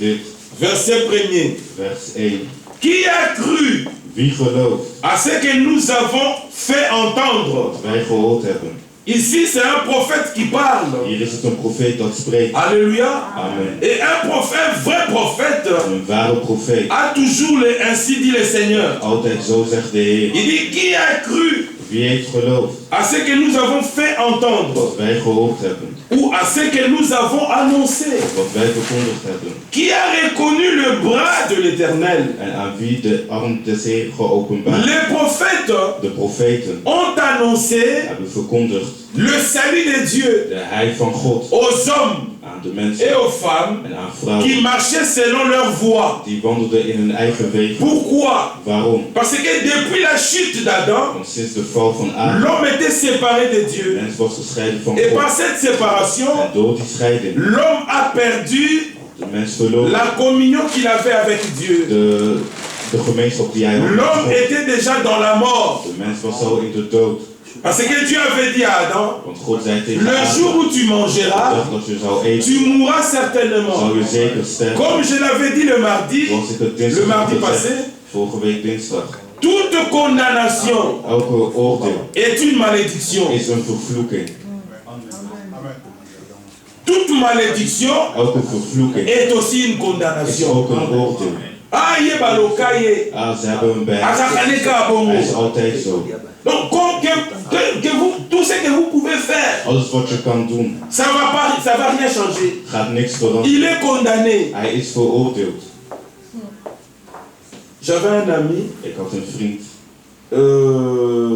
dit. Verset 1er. Vers 1. Qui a cru Wie gelooft à ce que nous avons fait entendre? wat wij gehoord hebben? Ici, c'est un prophète qui parle. Hier is het een profeet dat spreekt. Alléluia. Amen. Et un vrai prophète, Een ware profeet. a toujours ainsi dit le Seigneur. Altijd zo zegt de Heer. Il dit, qui a cru Wie heeft geloofd à ce que nous avons fait entendre? wat wij gehoord hebben? Ou à ce que nous avons annoncé? Wat wij verkondigd hebben? Qui a reconnu le bras de l'Éternel? En aan wie de arm des Heer geopenbaard? Les prophètes De profeten ont annoncé hebben verkondigd le salut de Dieu de heil van God aux hommes aan de mensen et aux femmes en aan vrouwen qui marchaient selon leur voie. die wandelden in hun eigen wegen. Pourquoi? Waarom? Parce que depuis la chute d'Adam, Want sinds de val van Adam, l'homme était séparé de Dieu. mens was gescheiden van Et God. par cette séparation, En door die scheiding, l'homme a perdu de mens verloor la communion qu'il avait avec Dieu. de gemeenschap die hij had met L'homme God. était déjà dans la mort. De mens was al in de dood. Parce que Dieu avait dit à Adam, Want God zei tegen le Adam, jour où tu de mangeras, dag dat je zou eten, tu mourras certainement. zou je zeker sterven. Comme je l'avais dit le mardi, Zoals ik het le dinsdag mardi had passé, gezegd, vorige week dinsdag. toute condamnation Elke oordeel est une malédiction. is een vervloeking. Toute malédiction Elke vervloeking est aussi une is condamnation. ook een oordeel. Ah, ye baloka ye. Ah, ze hebben een bij. Azakaleka bongo. Hij is altijd zo. Donc, que vous, tout ce que vous pouvez faire, Alles wat je kan doen, ça va rien changer. gaat niks veranderen. Il est condamné. Hij is veroordeeld. J'avais un ami, Ik had een vriend,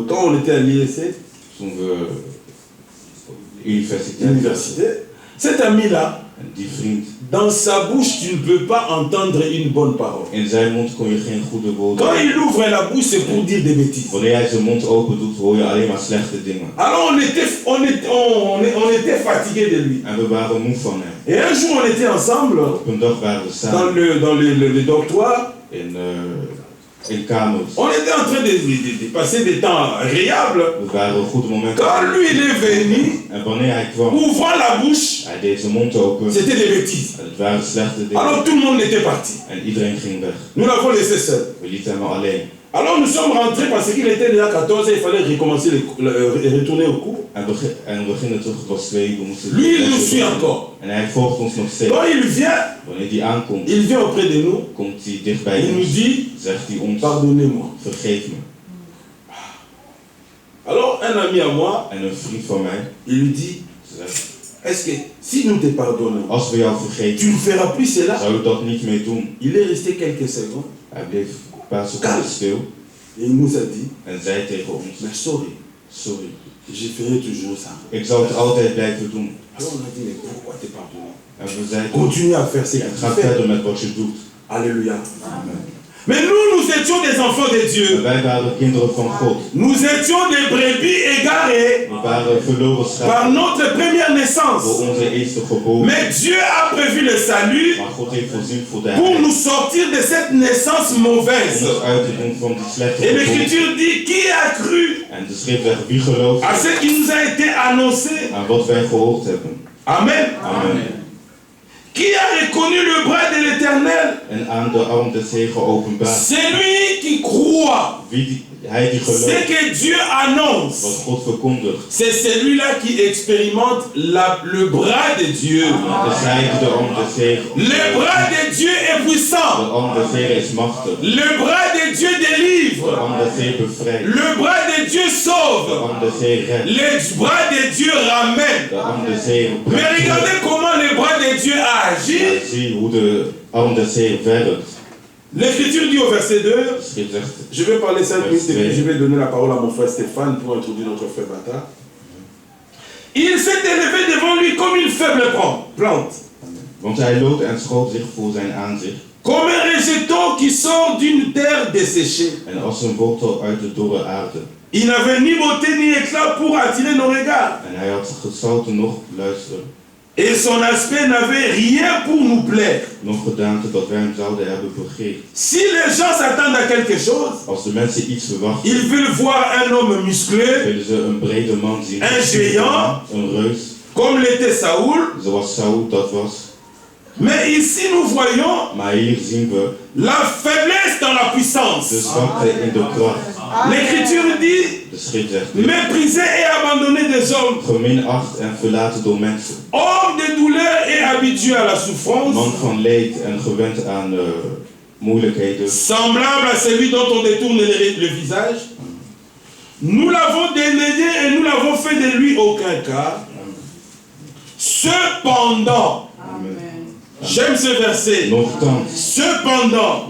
quand on était à l'IEC, toen we universiteit l'université, cet ami-là, en die vriend, dans sa bouche, tu ne peux pas entendre une bonne parole. in zijn mond kon je geen goede woorden. Quand il ouvre la bouche, c'est pour dire des bêtises. Wanneer hij zijn mond open doet, hoor je alleen maar slechte dingen. Alors on était fatigué de lui. En we waren moe van hem. Et un jour, on était ensemble Op een dag waren we samen dans le dortoir. in kamers. On était en train de passer des temps agréables. We waren goede momenten. Quand lui, il est venu, En wanneer hij kwam, ouvrant la bouche, hij deed zijn mond open. c'était des bêtises. En het waren slechte dingen. Alors tout le monde était parti. En iedereen ging weg. Nous l'avons laissé seul. We lieten hem alleen. Alors nous sommes rentrés parce qu'il était déjà 14 et il fallait recommencer retourner au cours. En we gingen terug, het was 2, we moesten... Lui, il nous suit encore. En hij volgt ons nog steeds. Quand il vient, Wanneer hij aankomt, il vient auprès de nous. komt hij dicht bij Il nous ons. dit, Zegt hij ons, pardonnez-moi. vergeef me. Alors un ami à moi, En een vriend van mij il lui dit, zegt, est-ce que si nous te pardonnons, als we jou tu vergeven, ne feras plus cela? zou je dat niet meer doen. Il est resté quelques secondes Hij bleef een paar seconden stil et il nous a dit, en zei tegen ons, mais sorry, sorry, je ferai toujours ça. ik zal het altijd blijven doen. Alors on a dit, mais pourquoi te pardonner? En we zeiden, Continue à faire ce que ga tu fais. verder met wat je doet. Alléluia. Amen. Mais nous étions des enfants de En Dieu. wij waren kinderen van God. Nous étions des brebis égarées We waren verloren par schapen notre première voor naissance. onze eerste geboorte. Mais Dieu a prévu le salut Maar God heeft voorzien voor de pour heilige. nous sortir de cette naissance Om mauvaise. ons uit te doen van die slechte Et geboorte. l'Écriture dit, qui a cru En de schrift zegt, wie gelooft à ce qui nous a été annoncé? aan wat wij gehoord hebben. Amen. Amen. Qui a reconnu le bras de l'Éternel? En aan de arm des Heer geopenbaard. Celui qui croit Hij die ce gelooft que Dieu annonce. wat God verkondigt. C'est celui-là qui expérimente le bras de Dieu. Het is hij die de arm des Heer. Le bras de Dieu est De puissant. arm des Heer is machtig. Le bras de Dieu De délivre. arm des Heer bevrijdt. Le bras de Dieu De sauve. arm des Heer redt. Le bras de Dieu ramène. De arm des Heer Mais brengt regardez terug. comment le bras de Dieu a agi. En zie hoe de arm des Heer werkt. L'Écriture dit au verset 2, De schrift zegt, je vais parler 5 minutes et puis Verset. je vais donner la parole à mon frère Stéphane pour introduire notre frère Bata. Il s'est élevé devant lui comme une faible plante, want hij loopt en schoot zich voor zijn aanzicht. comme un rejeton qui sort d'une terre desséchée. En als een wortel uit de dorre aarde. Il n'avait ni beauté ni éclat pour attirer nos regards. En hij had gezouten nog luisteren. Et son aspect n'avait rien pour nous plaire. Nog gedaante dat wij hem zouden hebben begeerd. Si les gens s'attendent à quelque chose, Als de mensen iets verwachten, ils veulent voir un homme musclé, willen ze een brede man zien. Een géant. Een reus. comme l'était Saoul. Zoals Saul dat was. Mais ici nous voyons Maar hier zien we la faiblesse dans la puissance. de zwakte in de kracht. L'Écriture dit, De schrift zegt dit. méprisé et abandonné des hommes, Geminacht en verlaten door mensen. homme de douleur et habitué à la souffrance, Man van leed en gewend aan moeilijkheden. semblable à celui dont on détourne le visage. Nous l'avons dénégué et nous l'avons fait de lui aucun cas. Cependant, j'aime ce verset. Nochtans, Cependant,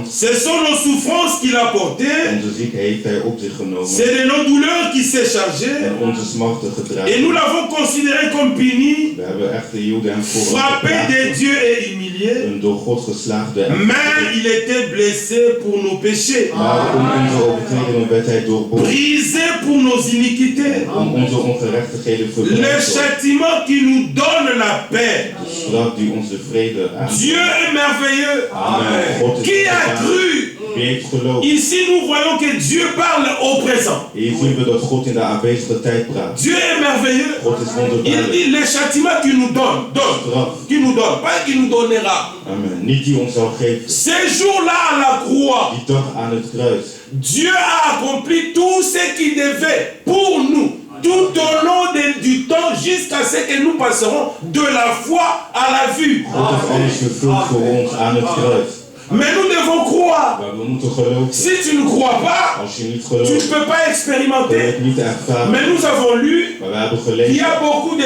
ce sont nos souffrances qu'il a portées. onze ziekte heeft hij op zich genomen. C'est de nos douleurs qu'il s'est chargé. En onze smarten gedragen. Et nous l'avons considéré comme puni, We hebben echt de Joden en voor frappé de Dieu et humilié. een door God geslaagde en Mais il était blessé pour nos péchés, maar om onze overtredingen werd hij doorboord. brisé pour nos iniquités. Om onze ongerechtigheden Le verbrand. châtiment qui nous donne la paix. De straf die ons de vrede aanbiedt. Dieu est merveilleux. Amen. God is Qui a wonderbaar. cru? Wie heeft geloofd? Ici, nous voyons que Dieu parle au présent. Hier zien we dat God in de aanwezige tijd praat. Dieu est merveilleux. God is Il wonderbaarlijk. dit le châtiment qu'il nous donne, Straf. qui nous donne, pas qu'il nous donnera. Amen. Niet die ons zal geven. Ces jours-là à la croix, Die dag aan het kruis. Dieu a accompli tout ce qu'il devait pour nous, tout au long du temps, jusqu'à ce que nous passerons de la foi à la vue. God heeft alles vervuld voor ons aan het kruis. Mais nous devons croire. Maar we moeten geloven. Si tu ne crois pas, Als je niet tu ne gelooft, peux pas kun je expérimenter. het niet ervaren. Mais nous avons lu Maar we hebben qu'il y gelezen a beaucoup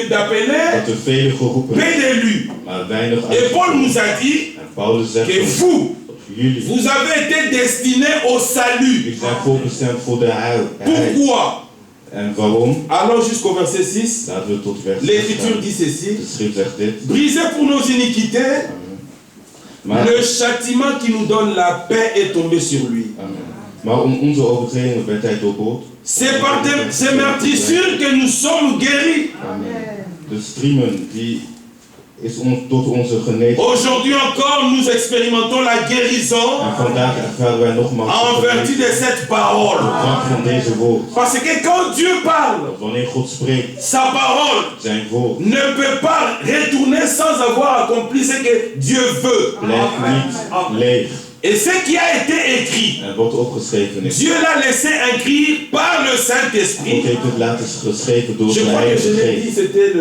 d'appelés, dat er vele geroepen peu d'élus. maar weinig Et Paul nous uitgekomen. a dit En Paulus zegt que ons, vous, jullie, vous avez été destinés au salut. jullie zijn voorbestemd voor de heil. Pourquoi? En waarom? Allons jusqu'au verset 6. Laten we tot vers 6 L'Écriture gaan. dit ceci. De schrift zegt dit. Brisé pour nos iniquités, Maar, le châtiment qui nous donne la paix est tombé sur lui. Amen. Maar om onze overtredingen werd hij doorboord. C'est par ces meurtrissures que nous sommes guéris. Amen. De striemen die is tot onze genezing. Aujourd'hui encore, nous expérimentons la guérison En vandaag ervaren wij nogmaals en vertu de cette parole. de kracht van deze woord. Parce que quand Dieu parle, Dat wanneer God spreekt, sa parole zijn woord ne peut pas retourner sans avoir accompli ce que Dieu veut. blijft niet leeg. Et ce qui a été écrit, En wat opgeschreven is. Dieu l'a laissé écrire par le God Saint-Esprit. heeft het laten geschreven door Je zijn crois que eigen je l'ai dit, geest. c'était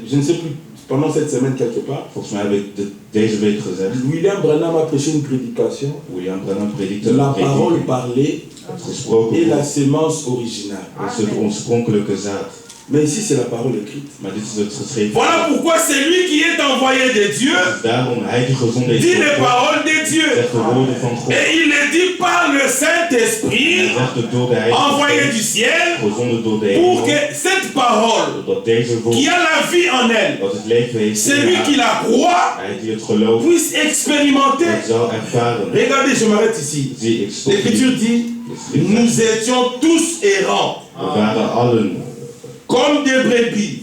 je ne sais plus, pendant cette semaine quelque part. Volgens mij heb ik deze week gezegd. William Branham a prêché une prédication. William Branham predikte La een parole prediking. parlée Het gesproken et la woord sémence originale. is het oorspronkelijke zaad. Mais ici, c'est la parole écrite. Maar dit is het geschreven. Voilà pourquoi c'est lui qui est envoyé de Dieu, Daarom hij die gezonden dit is les door God, paroles de Dieu. zegt de woorden van God. Et il les dit par le En Saint-Esprit, zegt het door de Heilige envoyé du Geest, ciel, gezonden door de pour hemel, que cette parole, dat deze woord, qui a la vie en elle, dat het leven heeft in celui qui haar, la croit, hij die het gelooft, puisse expérimenter. het zal ervaren. Regardez, je m'arrête ici. Zie, ik stop L'Écriture hier. dit, nous étions tous errants, We waren allen, comme des brebis.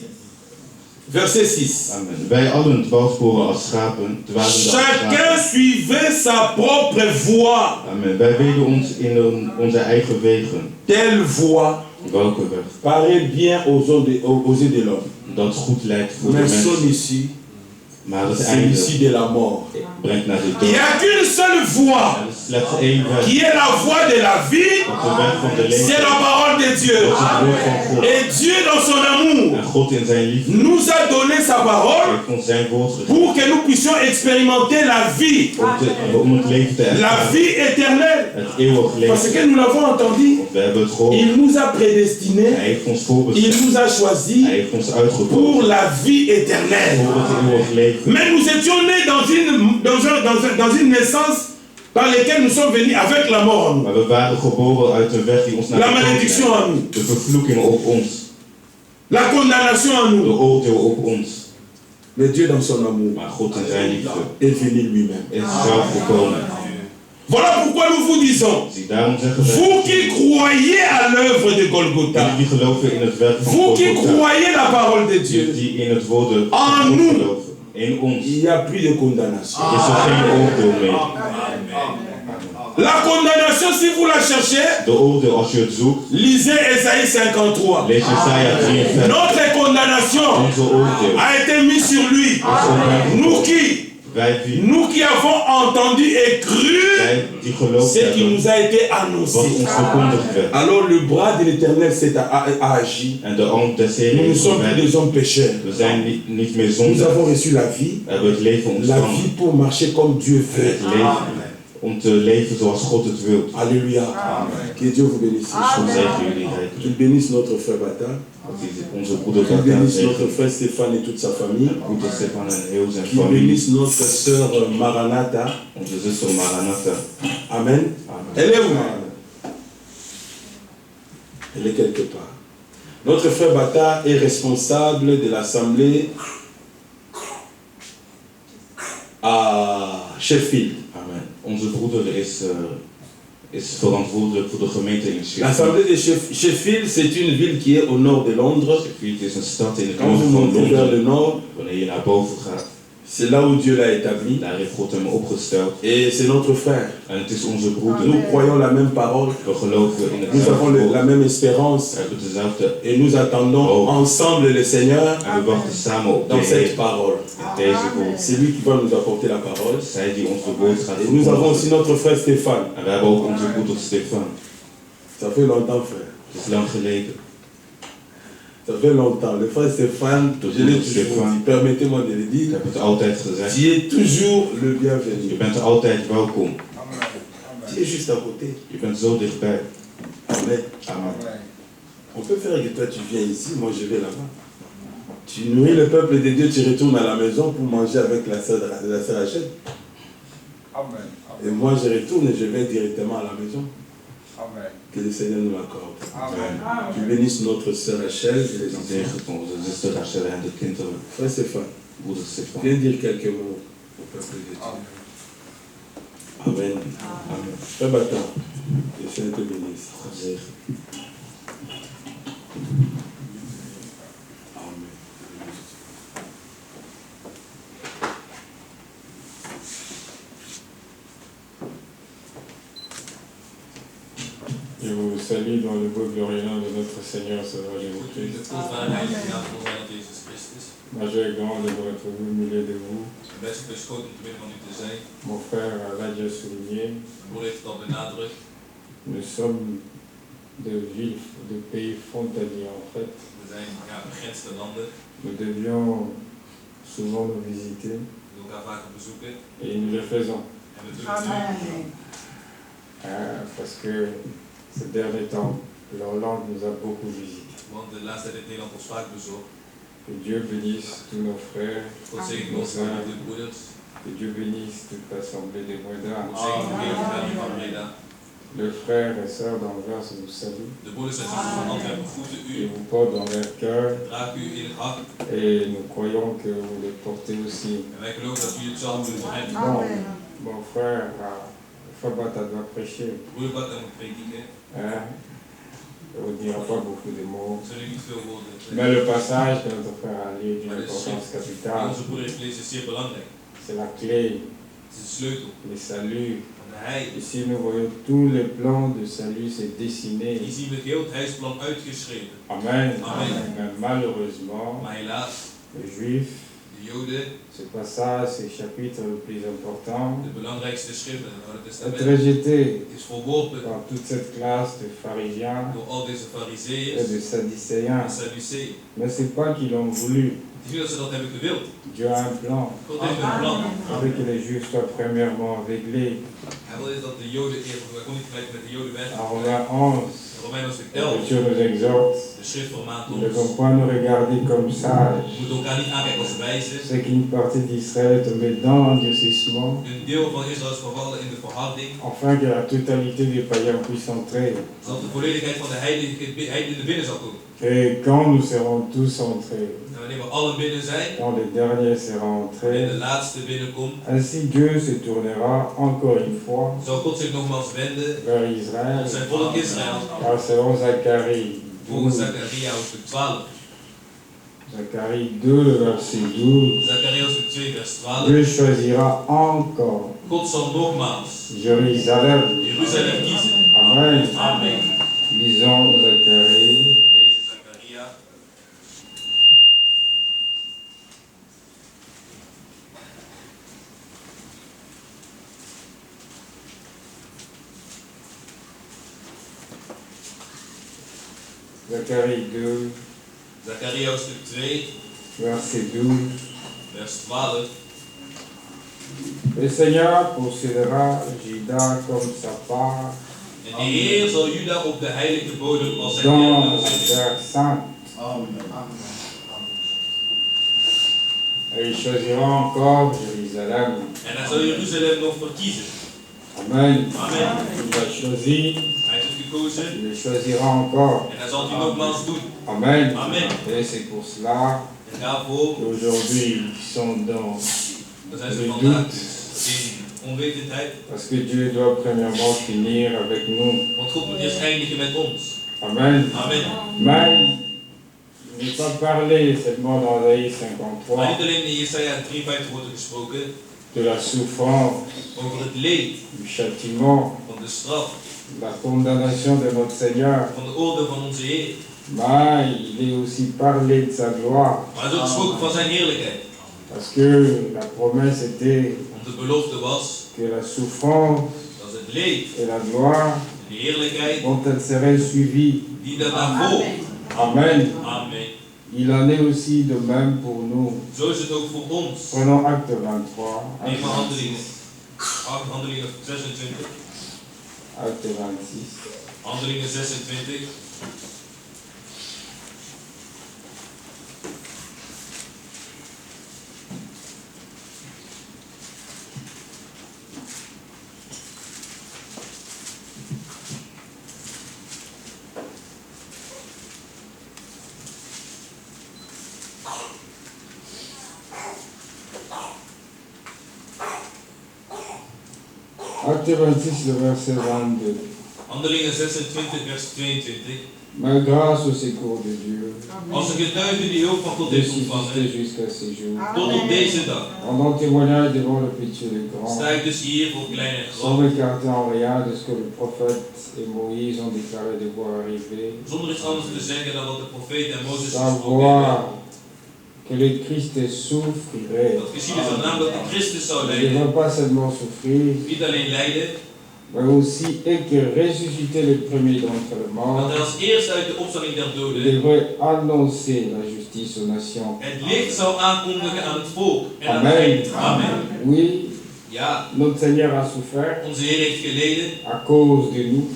Verset 6. amen. Wij allen dwaalsporen als schapen, dwaalden als Chacun schapen. suivait sa propre voie. Amen. Wij weden ons in onze eigen wegen. Telle voie Welke weg? paraît bien aux yeux de l'homme. Dat goed lijkt voor de Mais son mensen. issue, Maar het c'est einde l'issue de la mort. brengt naar de Il dood. n'y a qu'une seule voie Er is slechts één weg. qui est la voie de la vie, Op de weg van de leven. c'est la parole de Dieu. Dat is het woord van God. Et Dieu, dans son amour, En God in zijn liefde nous a donné sa parole heeft ons zijn woord gegeven. pour que nous puissions expérimenter la vie, Om het leven te la ervaren. vie éternelle. Het eeuwig Parce leven. que nous l'avons entendu, Want we hebben het gehoord. il nous a prédestinés, Hij heeft ons il voorbestemd. nous a Hij choisis heeft ons pour uitgekozen. la vie éternelle. Voor het eeuwig leven. Mais nous étions nés dans une naissance par laquelle nous sommes venus avec la mort en nous. Maar we waren geboren uit een weg die ons naar La de dood malédiction leidt. en nous. De vervloeking op ons. La condamnation en De nous. oordeel op ons. Mais Dieu dans son amour Maar God in zijn liefde est venu lui-même. is zelf gekomen. Voilà pourquoi nous vous disons, Zie, daarom zeggen wij. vous qui croyez à l'œuvre de Golgotha, Jullie die geloven in het werk van vous qui Golgotha. croyez la parole de Dieu, Die in het woord van En God nous. geloven. In ons il n'y a plus de condamnation. is er geen oordeel meer. La condamnation, si vous la cherchez, De oordeel, als je het zoekt, lisez Ésaïe 53. lees Jesaja 53. Notre condamnation Onze oordeel. a été mise sur lui. Nous qui Wij die, Nous qui avons entendu et cru wij die geloofd ce qui hebben, nous a été wat annoncé. ons verkondigd werd. Alors le bras de l'Éternel s'est agi. En de hand des Nous Heren ne is sommes plus verwijderd. des hommes pécheurs. We zijn niet meer Nous zondaars. avons reçu la vie. We hebben het leven La ontvangen. vie pour marcher comme Dieu Het veut. leven om te leven zoals God het wil. Alléluia. Que Dieu vous bénisse. God zegen jullie rijk. Qu'il bénisse notre frère Bata. Dat hij onze broeder Qu'il Bata bénisse zegen. notre frère Stéphane et toute sa famille. Broeder Stefan en heel zijn Qu'il familie. bénisse notre sœur Maranatha. Onze zuster Maranatha. Amen. Amen. Elle est où, Maranatha? Elle est quelque part. Notre frère Bata est responsable de l'assemblée à Sheffield. Amen. Onze broeder is verantwoordelijk voor de gemeente in Sheffield. L'assemblée de Sheffield, c'est une ville qui est au nord de Londres. Sheffield is een stad in het Quand vous noorden van montez vers le Londen. nord, Wanneer je naar boven gaat, c'est là où Dieu l'a établi. daar heeft God hem opgesteld. Et c'est notre frère. En het is onze broeder. Nous croyons la même parole. We geloven in Nous avons hetzelfde la woord. même espérance. We hebben dezelfde. Et nous attendons ensemble le Seigneur En we wachten samen op de dans cette Heer parole. in deze woord. C'est lui qui va nous apporter la parole. Zij die ons de woord gaat Et nous avons aussi verkondigen. notre frère Stéphane. En we hebben ook onze broeder Stefan. Ça fait longtemps, frère. Het is lang geleden. Ça fait longtemps. Le frère Stéphane, je l'ai toujours dit. Permettez-moi de le Ik dire. heb het altijd gezegd. Tu es toujours le Je bienvenu. bent er altijd welkom. Tu es juste à côté. Je bent zo dichtbij. Amen. Amen. On peut faire que toi tu viens ici, moi je vais là-bas. Tu nourris le peuple de Dieu, tu retournes à la maison pour manger avec la sœur Rachel. Et moi je retourne et je vais directement à la maison. Que le Seigneur nous l'accorde. Tu bénisses notre sœur Rachel et les enfants. Zegen onze zuster Rachel en de kinderen. Frère Stéphane, Broeder Stefan. viens dire quelques mots au peuple de Dieu. Amen. Amen. Frère Bata, que le Seigneur te bénisse. God zegen. Amen. Je vous salue dans le beau glorieux nom de notre Seigneur Sauveur In de Jésus-Christ. voorgaande heilige naam van onze Heer Jezus Christus. Ma joie est grande de vous retrouver au milieu de vous. Het best verschoten om te midden van u te zijn. Mon frère l'a déjà souligné, De broeder heeft het al benadrukt. nous sommes de villes, de pays frontaliers en fait. We zijn begrensde landen. Nous devions souvent nous visiter We elkaar vaker bezoeken. et nous le faisons. En we doen het nu. Parce que ces derniers temps, l'Hollande nous a beaucoup visités. Want de laatste tijd heeft Nederland ons vaak bezocht. Que Dieu bénisse tous nos frères, God zegen ons de broeders. que Dieu bénisse toute l'assemblée des Moedans. God zegen de hele familie van Breda. Les frères et sœurs d'Anvers vous saluent De broeders en zusters van Antwerpen groeten et u. vous portent dans leur cœur. Draag u in het hart. Et nous croyons que vous les portez aussi. En wij geloven dat u het zal doen voor hen. Bon, mon frère, Fabata doit prêcher. Broeder Bart moet prediken. Hein? On ne dira pas beaucoup de mots. We zullen niet veel woorden Mais le passage que notre frère a lu d'une Maar de importance schrift die capitale, onze broeder heeft gelezen is zeer belangrijk. c'est la clé, Het is de sleutel le salut. van de heil. Ici, nous voyons tous les plans de salut se dessiner. Hier zien we heel het heilsplan uitgeschreven. Amen. Amen. Mais malheureusement, Maar helaas, les Juifs, de Joden, ce passage, ce chapitre le plus important, de belangrijkste schrift in het Oude est Testament, rejeté is verworpen par toute cette classe de pharisiens door al deze et fariseeërs de en sadducéens. Sadduceeën. Mais c'est pas qu'ils l'ont voulu. Het is niet dat ze dat hebben gewild. Dieu a un plan. God heeft een plan. Il veut que les Juifs soient premièrement aveuglés. Hij wil is dat de Joden eerst, hij kon niet gelijk met de Joden weg. En Romains 11, In Romein hoofdstuk la 11, Écriture nous exhorte. de schrift vermaant Nous ne ons. devons pas nous regarder comme sages. We moeten elkaar niet aankijken als wijzen. C'est qu'une partie d'Israël est tombée dans l'endurcissement, Een deel van Israël is gevallen in de verharding, afin que la totalité des païens puisse entrer. zodat de volledigheid van de heidenen binnen zal komen. Et quand nous serons tous entrés, En wanneer we allen binnen zijn, quand les derniers seront wanneer de entrés, laatste binnenkomt, ainsi Dieu se tournera encore une fois zal God zich nogmaals wenden vers tot Israël. zijn volk Israël. Car selon Zacharie, Volgens Zacharia hoofdstuk 12. Zacharie 2, le verset 12, Zacharia hoofdstuk hoofdstuk 2 vers 12. Dieu choisira encore God zal nogmaals Jérusalem. Jeruzalem kiezen. Amen. Amen. Lisons Zacharie. Deze Zacharia. Zacharie 2, Zacharia hoofdstuk 2 verset 12. vers 12. Le Seigneur possédera Juda comme sa part En de Heer zal Juda op de heilige bodem als zijn dans erfenis la zetten. terre sainte. Et il choisira encore Jérusalem. En hij zal Jeruzalem nog verkiezen. Amen. Amen. Il a choisi, Hij heeft het gekozen il le choisira encore. en hij zal het nu nogmaals doen. Amen. Amen. Et c'est pour cela En daarvoor qu'aujourd'hui ils sont dans zijn ze le vandaag doute. in onwetendheid. Parce que Dieu doit premièrement finir avec nous. Want God moet eerst eindigen met ons. Amen. Amen. Mais il n'est pas parlé seulement dans Isaïe Maar 53 niet alleen in Jesaja 53 wordt er gesproken de la souffrance, over het leed, du châtiment, van de straf, la condamnation de notre Seigneur. van de oordeel van onze Heer. Mais il est aussi parlé de sa gloire. Maar er is ook gesproken van zijn heerlijkheid. Parce que la promesse était Want de belofte was que la souffrance dat het leed et la gloire, en de heerlijkheid dont elle serait suivie. die daarna volgt. Amen. Amen. Il en est aussi de même pour nous. Zo is het ook voor ons. Prenons acte 23. Neem maar handelingen. Handelingen 26. Acte 26. Handelingen 26. Acte 26, le verset 22. Handelingen 26 vers 22. Mais grâce au secours de Dieu, Als een getuige die hulp van God de heeft subsister ontvangen, jusqu'à ces jours. tot op deze dag, Rendant témoignage devant le petit et le grand, sta ik dus hier voor klein en sans groot, m'écarter en rien de ce que le prophète et Moïse ont déclaré devoir arriver, zonder iets anders te zeggen dan wat de profeet en Mozes gesproken savoir hebben. que le Christ souffrirait. Dat geschieden zou namelijk dat Christus zou Il ne lijden, va pas seulement souffrir, niet alleen lijden, mais aussi et que ressusciter le premier d'entre les dat morts, hij als eerste uit de opstanding der il doden devrait annoncer la justice aux nations. het licht zou aankondigen aan het volk en aan Amen. het eind. Amen. Oui, Ja, notre Seigneur a souffert onze Heer heeft geleden à cause de nous.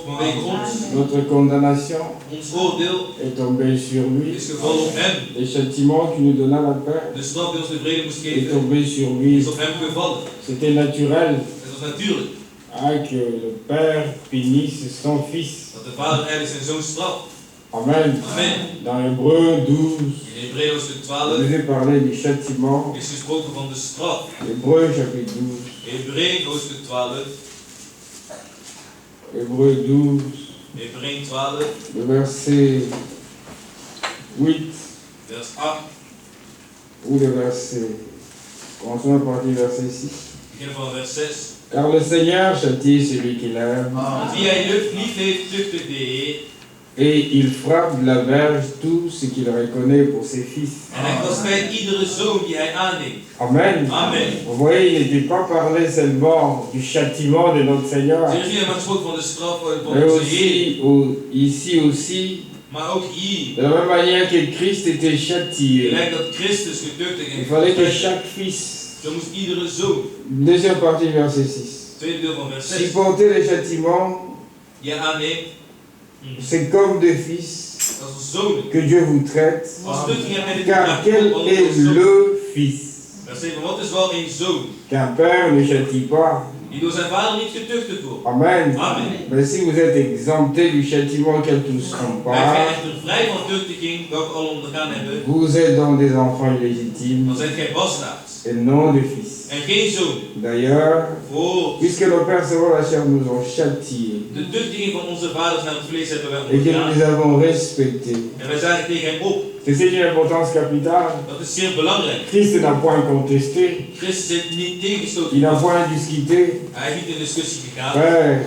vanwege ons. Notre condamnation Ons oordeel est tombée sur lui. is gevallen op hem. Le châtiment qui nous donna la paix De straf die ons de vrede moest est geven, tombé sur is lui. op hem gevallen. C'était naturel Het was natuurlijk que le Père punisse son Fils. dat de vader eigenlijk zijn zoon straft. Amen. Amen. Dans Hébreu 12, In Hebreeën hoofdstuk il 12 nous est parlé du châtiment. is gesproken van de straf. Hébreu chapitre 12. Hebreeën hoofdstuk 12. Hébreu 12, Hebreeën 12, le verset 8 vers 8. ou le verset. Commençons à partir du verset 6. Begin van vers 6. Car le Seigneur châtie celui qu'il aime, Want wie hij lief heeft, tuchtigt de Heer. et il frappe de la verge tout ce qu'il reconnaît pour ses fils. En hij kastijdt iedere zoon die hij aanneemt. Amen. Amen. Vous voyez, il n'était pas parlé seulement du châtiment de notre Seigneur, Zie je niet maar gesproken van de straf van mais onze Heer. aussi, ici aussi, Maar ook hier. de la même manière que Christ était châtié, Gelijk dat Christus getuchtigd il en fallait que gekastijjd chaque fils, werd. Zo moest iedere zoon. deuxième partie verset 6, Tweede deel van vers 6. supporter les châtiments, Die aanneemt. c'est comme des fils Dat is een zoon. que Dieu vous traite, Als tuchtiging heb je dit car gebracht. quel Want est als zoon. le fils? Vers 7. Wat is wel een zoon? Qu'un père ne châtie pas. Die door zijn vader niet getuchtigd wordt. Amen. Amen. Mais si vous êtes exempté du châtiment qu'elles tous sont Wij zijn pas, echter vrij van tuchtiging, welke al ondergaan hebben. vous êtes donc des enfants illégitimes Dan zijn gij bastaards. et non des fils. En geen zoon. D'ailleurs, Voor puisque nos pères selon la chair nous ont châtiés de tuchtiging van onze vaders naar het vlees hebben wij et que nous ondergaan. les avons respectés, En wij zagen tegen hem op. C'est une importance capitale. Dat is zeer belangrijk. Christ n'a point contesté, Christus heeft niet tegengestoten. il n'a point discuté. Hij heeft niet in discussie gegaan. Frère,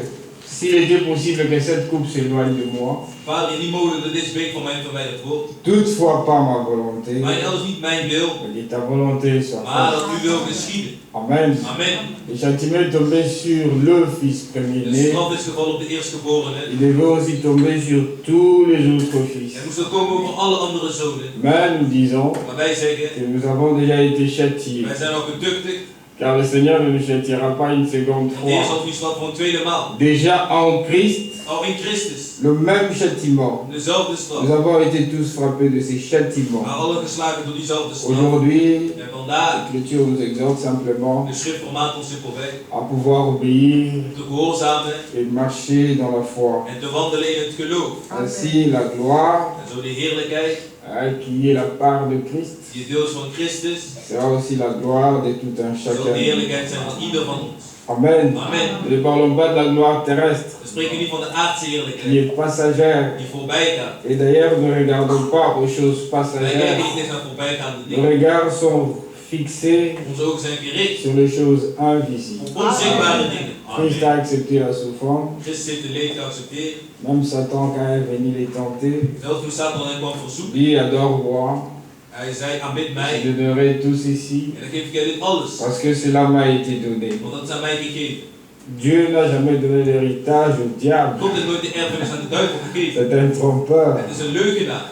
s'il était possible que cette coupe s'éloigne de moi, Vader, niet mogelijk dat deze beek van mij verwijderd wordt. toutefois pas ma volonté, Maar dat is niet mijn wil, mais que ta volonté soit maar faite. dat uw wil geschieden. Amen. Amen. Le châtiment est tombé sur le fils De premier-né. straf is gevallen op de eerstgeborene. Il devait aussi tomber sur tous les autres fils. Het moest ook komen over alle andere zonen. Mais nous disons Maar wij zeggen, que nous avons déjà été châtiés. wij zijn al geduchtig. Car le Seigneur ne nous châtiera pas une seconde En de Heer fois. zal u straffen voor een tweede maal. Déjà en Christ, Al in Christus. le même châtiment. Dezelfde straf. Nous avons été tous frappés de ces châtiments. Maar alle geslagen door diezelfde straf. Aujourd'hui, En vandaag, l'Écriture nous exhorte simplement de schrift vermaakt ons simpelweg à pouvoir obéir te gehoorzamen et marcher dans la foi. en te wandelen in het geloof. Ainsi, la gloire, En zo de heerlijkheid, qui est la part de Christ, die deels van Christus, sera aussi la gloire de tout un zal de chacun. heerlijkheid zijn van ieder van ons. Amen. Amen. Ne parlons pas de la gloire terrestre, We spreken niet van de aardse qui heerlijkheid, est passagère. die voorbij gaat. Et d'ailleurs, ne regardons pas aux choses Wij passagères. kijken niet eens naar voorbijgaande Nos dingen. regards sont fixés Onze ogen zijn gericht sur les choses invisibles. op onzichtbare dingen. Christ Amen. a accepté la souffrance, Christus heeft de leed geaccepteerd. même Satan, quand il est venu les tenter, Zelfs toen Satan hem kwam verzoeken, dit adore-moi, hij zei, aanbid je mij. donnerai tout ceci, En dan geef ik jij dit alles. parce que cela m'a été donné. Want dat is aan mij gegeven. Dieu n'a jamais donné l'héritage au diable. God heeft nooit de erfenis aan de duivel gegeven. C'est un trompeur. Het is een leugenaar.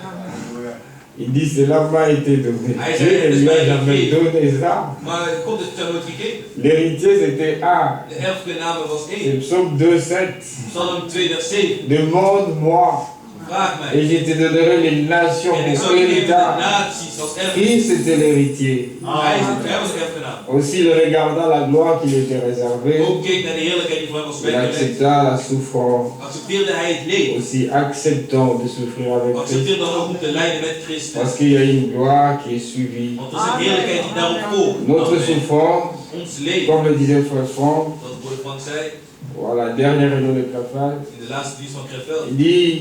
Il dit cela m'a été donné. Ah, Dieu ne lui a c'est jamais pas donné ça. Maar God heeft het jou nooit gegeven. L'héritier c'était un. De erfgename was C'est één. Psaume 2,7. Psalm 2 vers 7. Demande-moi Vraag et mij. je te donnerai les nations En ik pour zal je geven de héritage. naties als erfenis. Christ était l'héritier. Hij was erfgenaam. Aussi, il regarda la gloire qui lui était réservée. Ook keek naar de heerlijkheid die voor hem was Il weggelegd. accepta la souffrance. Accepteerde hij het leed. Aussi, acceptant de souffrir avec Christ. Accepteer dan ook om te lijden met Parce Christus. qu'il y a une gloire qui est suivie. Want er is een heerlijkheid die daarop volgt. Notre Amen. souffrance, Ons leed, comme le disait Frère Franck, dat broeder Frank zei, voilà, dernière réunion de Crefeld, in de laatste dienst van Krefeld. il dit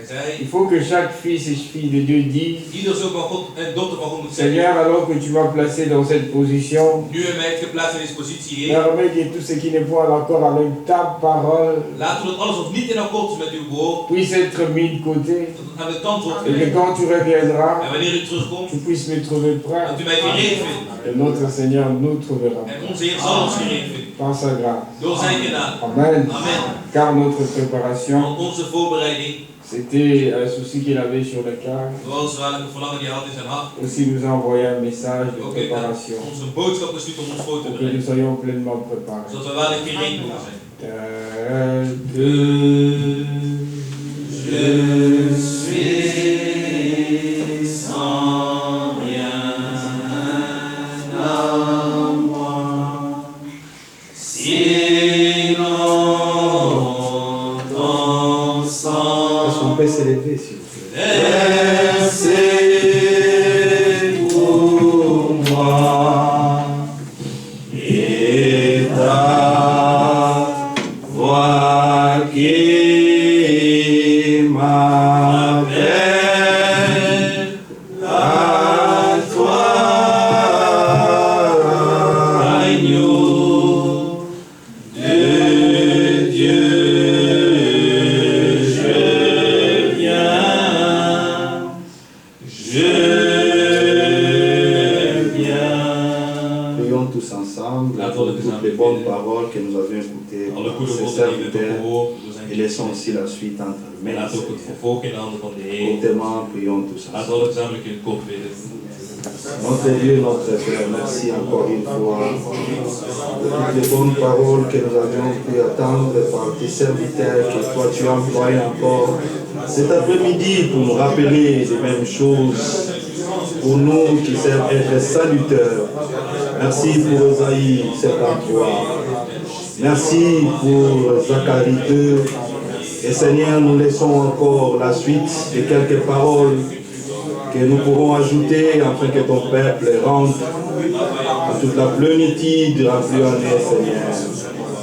Hij zei, il faut que chaque fils et fille de Dieu dise ieder zoon van God en dochter van God moet zeggen, Seigneur, alors que tu m'as placé dans cette position, nu je mij hebt geplaatst in deze positie, Heer, permets que tout ce qui n'est pas en accord avec ta parole laten we dat alles wat niet in akkoord is met uw woord, puisse être mis de côté dat het aan de kant wordt et que gelegd. quand tu reviendras, En wanneer u terugkomt, tu puisses me trouver prêt. dat u mij gereed vindt. Et notre Seigneur nous trouvera En onze Heer zal ons gereed vinden. par sa grâce. Door zijn genade. Amen. Amen. Car notre préparation, Want onze voorbereiding, c'était un souci qu'il avait sur le cœur. zoals welke verlangen die hij had in zijn hart, Aussi nous a envoyé un message de ook heeft hij préparation ons een boodschap gestuurd om ons voor te pour que bereiden. nous soyons pleinement préparés. Zodat we wel gereed mogen zijn. Je suis sans rien à moi, sinon ton sang. Est-ce qu'on peut s'élever, s'il vous plaît? Laissez pour moi et ta voix qui m'appelle à toi, agneau de Dieu. Prions tous ensemble pour toutes les bonnes paroles que nous avions écoutées Alle par goede ces woorden die we hebben serviteurs gehoord door zijn et laissons aussi la suite entre les En mains laat du ook het Seigneur. vervolg in de handen van de Heer. Courtement, prions tous Laten we ensemble. alle gezamenlijk in het kort bidden. Notre Dieu, notre Père, merci encore une fois de toutes les bonnes paroles que nous avions pu attendre par tes serviteurs que toi tu as employé encore cet après-midi pour nous rappeler les mêmes choses, pour nous qui sommes être saluteurs. Merci pour Esaïe 73. Merci pour Zacharie 2. Et Seigneur, nous laissons encore la suite de quelques paroles que nous pourrons ajouter afin que ton peuple rentre à toute la plénitude remplie en nous, Seigneur.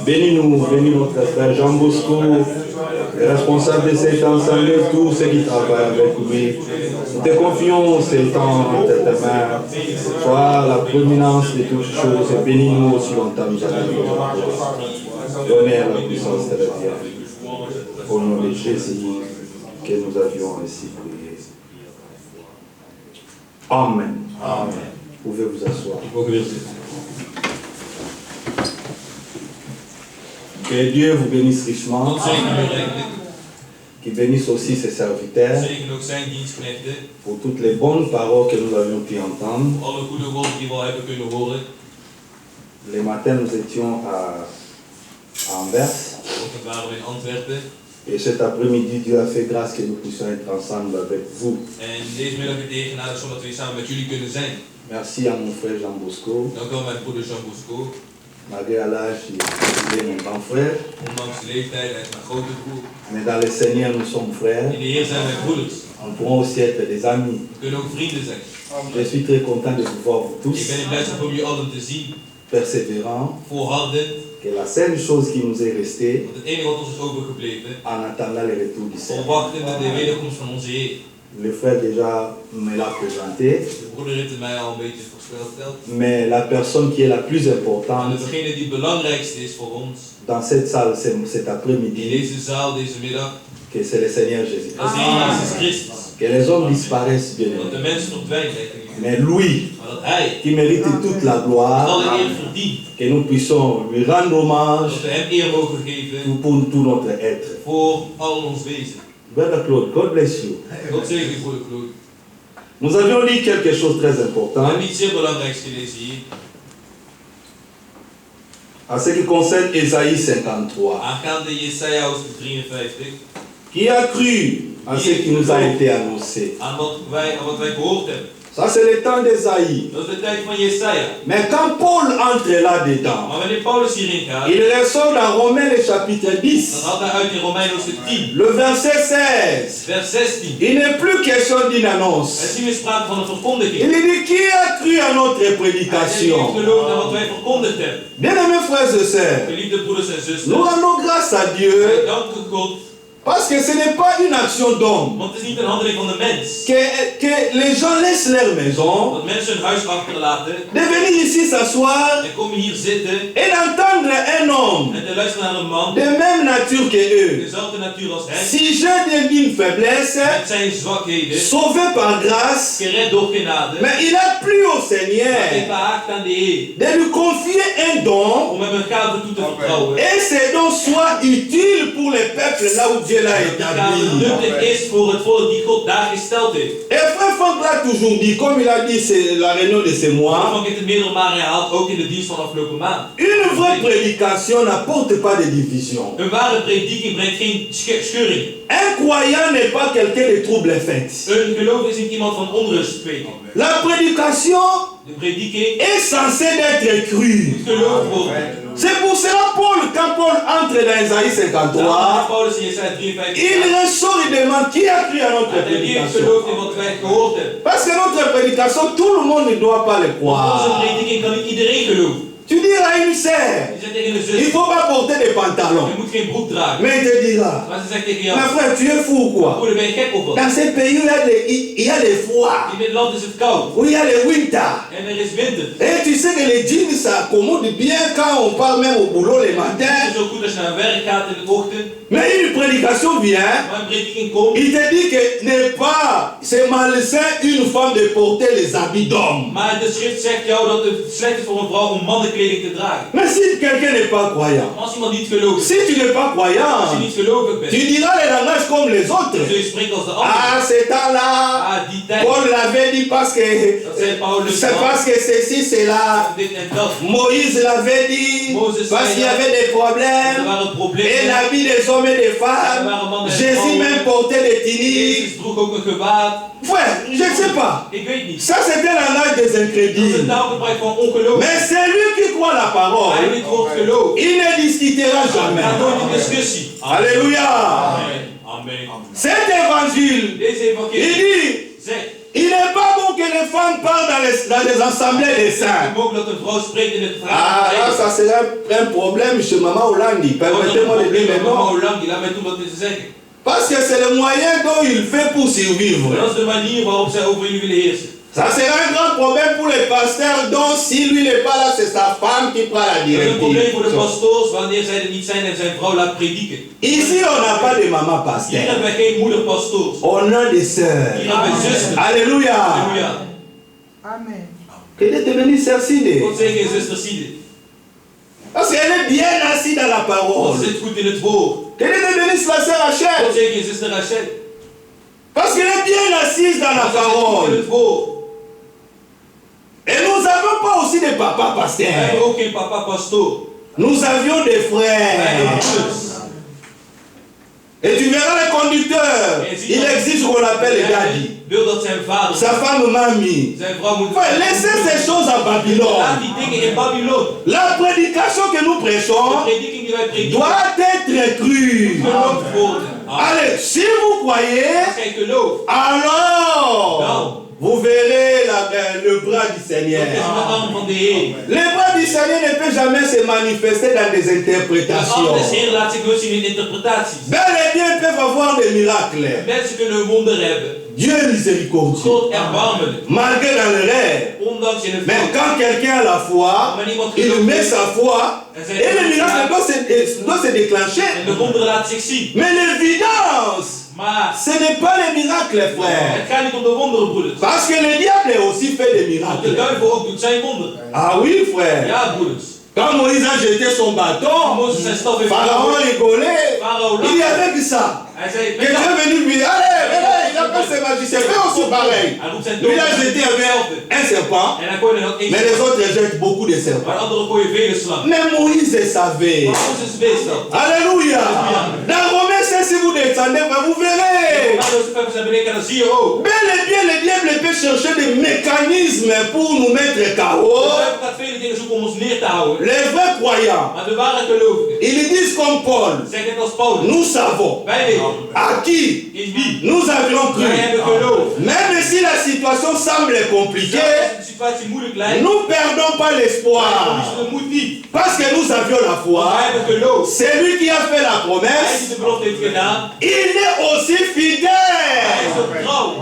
Bénis-nous, bénis notre frère Jean Bosco, les responsables de cette assemblée, tous ceux qui travaillent avec lui. Nous te confions ces temps entre tes mains. Sois la prominence de toutes choses et bénis-nous aussi longtemps nous allons. Honneur la puissance de la vie. Au nom de Jésus que nous avions ainsi prié. Amen. Amen. Vous pouvez vous asseoir. Que Dieu vous bénisse richement. Qu'il bénisse aussi ses serviteurs pour toutes les bonnes paroles que nous avions pu entendre. Le matin, nous étions à Anvers. Et cet après-midi, Dieu a fait grâce que nous puissions être ensemble avec vous. Merci à mon frère Jean Bosco. Malgré l'âge, il est mon grand frère. Mais dans le Seigneur, nous sommes frères. Nous pourrons aussi être des amis. Je suis très content de vous voir vous tous. Persévérants. Que la seule chose qui nous est restée, en attendant le retour du Seigneur. Le frère déjà me l'a présenté. Mais la personne qui est la plus importante dans cette salle cet après-midi, que c'est le Seigneur Jésus. Que les hommes disparaissent bien. Mais lui, qui mérite toute la gloire, que nous puissions lui rendre hommage pour tout notre être. Brother Claude, God bless you. Nous avions lu quelque chose de très important. En ce qui concerne Ésaïe 53. Qui a cru à ce qui nous a été annoncé? Ça, c'est le temps d'Ésaïe. Mais quand Paul entre là-dedans, il ressort dans Romains le chapitre 10, le verset 16. Il n'est plus question d'une annonce. Il dit qui a cru à notre prédication? Bien-aimés frères et sœurs, nous rendons grâce à Dieu. Parce que ce n'est pas une action d'homme. Que les gens laissent leur maison, de venir ici s'asseoir et d'entendre un homme de même nature que eux, si jeune d'une faiblesse, sauvé par grâce, mais il a plu au Seigneur de lui confier un don et ce don soit utile pour les peuples là où Dieu l'a établi. Et frère Franck l'a toujours dit, comme il a dit c'est la réunion de ce mois, une vraie prédication n'apporte pas de division. Un croyant n'est pas quelqu'un de trouble fait. La prédication est censée être crue. C'est pour cela quand Paul entre dans Ésaïe 53, il ressort et demande qui a cru à notre prédication. Parce que notre prédication, tout le monde ne doit pas le croire. Tu diras à une sœur, il ne faut pas porter des pantalons. Mais il te dira, ma frère, tu es fou ou quoi? Dans ces pays, il y a les froids, où il y a les winter. Et tu sais que les jeans, ça accommode bien quand on part même au boulot les matins. Mais une prédication vient, il te dit que n'est pas, c'est malsain une femme de porter les habits d'homme. Mais si quelqu'un n'est pas croyant, si tu n'es pas croyant, tu diras les langages comme les autres. Ah, c'est temps-là, Paul l'avait dit parce que c'est parce que ceci, c'est là. Moïse l'avait dit parce qu'il y avait des problèmes. Et la vie des hommes et des femmes. Jésus même portait des tuniques. Frère, je ne sais pas. Ça, c'était la langage des incrédules. Mais c'est lui qui croit la parole. Il ne discutera jamais. Alléluia. Cet évangile, il dit, il n'est pas bon que les femmes parlent dans les assemblées des saints. Ah, là, ça serait un problème chez Maman Hollandi. Permettez-moi de dire les noms. Parce que c'est le moyen dont il fait pour survivre. Ça sera un grand problème pour les pasteurs, donc si lui n'est pas là, c'est sa femme qui prend la directive. Ici, on n'a pas de maman pasteur. On a des sœurs. Alléluia. Amen. Que Dieu te bénisse, sœur Sidé. Parce qu'elle est bien assise dans la parole. Que Dieu te bénisse, la sœur Rachel. Parce qu'elle est bien assise dans la parole. Et nous n'avons pas aussi des papas pasteurs. Nous avions des frères. Et tu verras les conducteurs. Il existe ce qu'on appelle les daddy. Sa femme mamie. Laissez ces choses à Babylone. La prédication que nous prêchons doit être crue. Allez, si vous croyez, alors vous verrez le bras du Seigneur. Le bras du Seigneur ne peut jamais se manifester dans des interprétations. Bel et bien, ils peuvent avoir des miracles. Dieu est miséricordieux. Malgré dans le rêve. Mais quand quelqu'un a la foi, il met sa foi. Et le miracle doit se déclencher. Mais l'évidence, ce n'est pas les miracles, frère. Parce que le diable aussi fait des miracles. Ah oui, frère. Quand Moïse a jeté son bâton, Pharaon rigolait. Il y avait que ça. Quelqu'un est venu lui dire, allez, il appelle ses magiciens, fais aussi pareil. Lui a jeté un serpent, mais les autres jettent beaucoup de serpents. Mais Moïse savait. Alléluia. Dans Romains 16, si vous descendez, vous verrez. Bel et bien, le diable peut chercher des mécanismes pour nous mettre KO. Les vrais croyants, ils disent comme Paul, nous savons à qui nous avions cru. Même si la situation semble compliquée, nous ne perdons pas l'espoir. Parce que nous avions la foi. C'est lui qui a fait la promesse. Il est aussi fidèle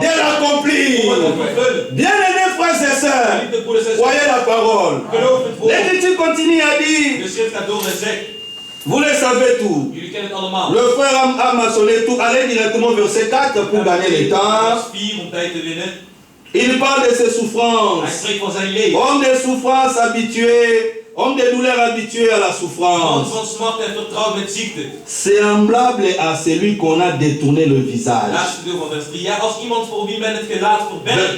de l'accomplir. Bien-aimés frères et sœurs, voyez la parole. L'Écriture continue à dire, vous le savez tout. Le frère a mentionné tout. Allez directement au verset 4 pour gagner le temps. Il parle de ses souffrances. Homme de souffrance habitué, homme de douleur habitué à la souffrance. Semblable à celui qu'on a détourné le visage.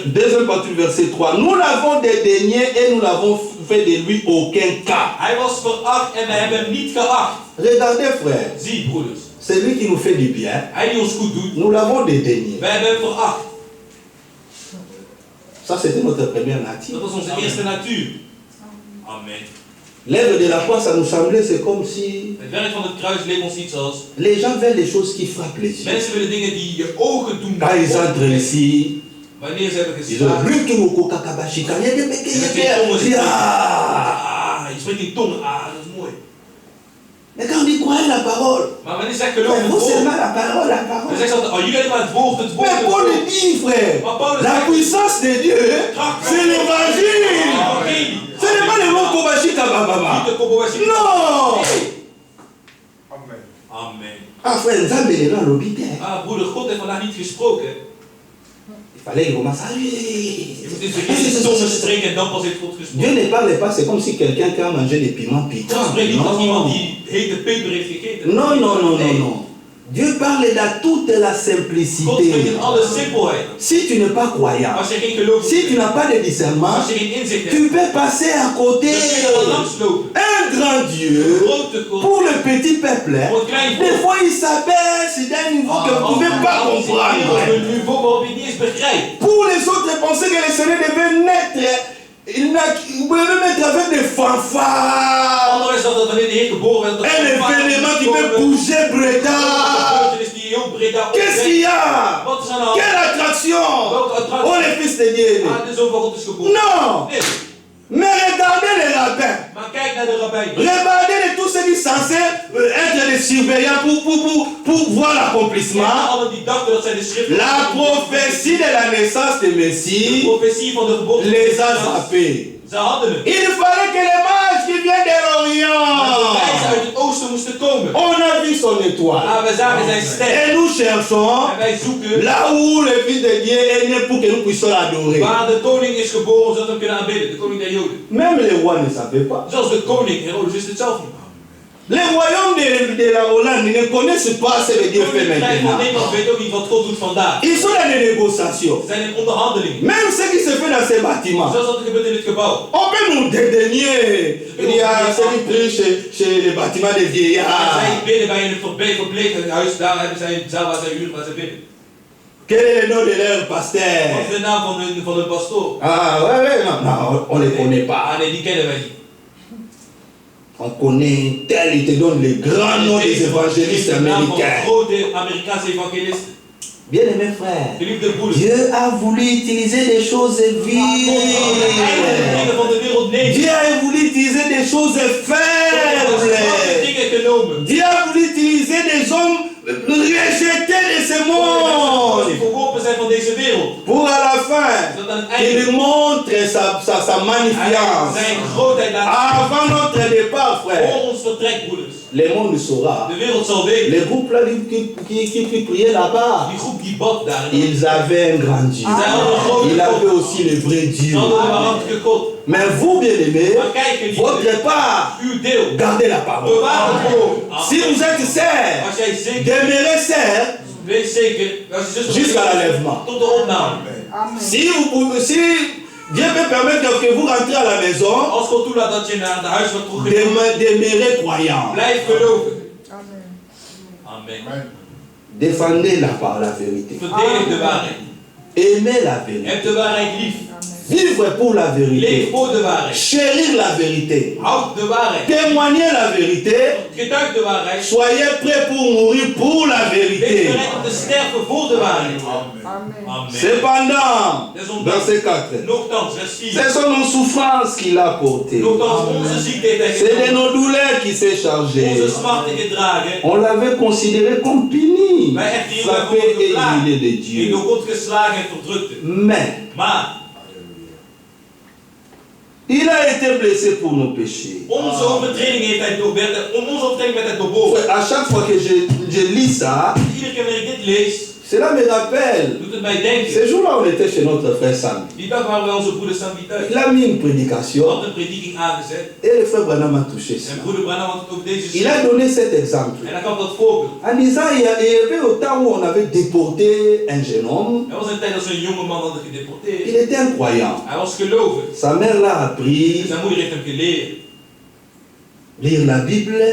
Deuxième partie du verset 3. Nous l'avons dédaigné et nous l'avons fait de lui aucun cas. Regardez, frère. C'est lui qui nous fait du bien. Nous l'avons dédaigné. Ça, c'était notre première nature. L'œuvre de la croix, ça nous semblait, c'est comme si les gens veulent des choses qui frappent les yeux. Quand ils entrent ici, ils ont lu tout le kokakabashi. Mais quand on dit quoi est la parole, vous seulement la parole. Mais Paul dit, frère, la puissance de Dieu, c'est l'évangile. Ce n'est pas le mot Kobashi Kabababa. Non. Amen. Ah, frère, nous avons les l'hôpital. Ah, broeder, God heeft vandaag niet gesproken. Il fallait qu'il commence à Dieu ne parle pas, c'est comme si quelqu'un qui a mangé des piments piquants. Non, non, non, non, non. Dieu parle dans toute la simplicité. Si tu n'es pas croyant, si tu n'as pas de discernement, tu peux passer à côté. Un grand Dieu, pour le petit peuple, des fois il s'abaisse d'un niveau que vous ne pouvez pas comprendre. Pour les autres, pensez que le Seigneur devait naître. Vous pouvez mettre avec des fanfares. Un événement qui peut bouger Breda. Qu'est-ce qu'il y a? Quelle attraction? Oh, les fils de Dieu. Non. Mais regardez les rabbins. Regardez tous ceux qui sont censés être des surveillants pour voir l'accomplissement. La prophétie de la naissance de Messie les a zappés. Il fallait que les mages qui viennent de l'Orient. On a vu son étoile. Et nous cherchons là où le Fils de Dieu est né pour que nous puissions l'adorer. Même les rois ne savaient pas. Les royaumes de la Hollande ne connaissent pas ce que Dieu fait maintenant. Ils sont dans les négociations. Même ce qui se fait dans ces bâtiments. On peut nous dédaigner. Il y a ceux qui prient chez les bâtiments des vieillards. Quel est le nom de leur pasteur? Ah ouais, non, on ne les connaît pas. On connaît tel, il te donne les grands noms des évangélistes américains. Bien-aimés frères, Dieu a voulu utiliser des choses viles. Dieu a voulu utiliser des choses faibles. Dieu a voulu utiliser des hommes rejetés de ce monde. Pour à la fin, il montre sa magnificence. Avant notre départ, frère, le monde saura. Les groupes là qui priaient là-bas, ils avaient un grand Dieu. Il avait aussi le vrai Dieu. Mais vous, bien-aimés, votre part, gardez la parole. Si vous êtes serfs, demeurez serfs jusqu'à l'enlèvement. Si Dieu peut permettre que vous rentrez à la maison, demeurez croyants. Amen. Défendez par la vérité. Aimez la vérité. Vivre pour la vérité. Chérir la vérité. Témoigner la vérité. Soyez prêts pour mourir pour la vérité. Cependant, verset 4, ce sont nos souffrances qu'il a portées. C'est de nos douleurs qu'il s'est chargé. On l'avait considéré comme puni, frappé et humilié de Dieu. Mais il a été blessé pour nos péchés. À chaque fois que je lis ça, cela me rappelle ce jour-là où on était chez notre frère Sam. Il a mis une prédication et le frère Branham a touché ça. Il a donné cet exemple en disant il y avait au temps où on avait déporté un jeune homme. Il était un croyant. Sa mère l'a appris lire la Bible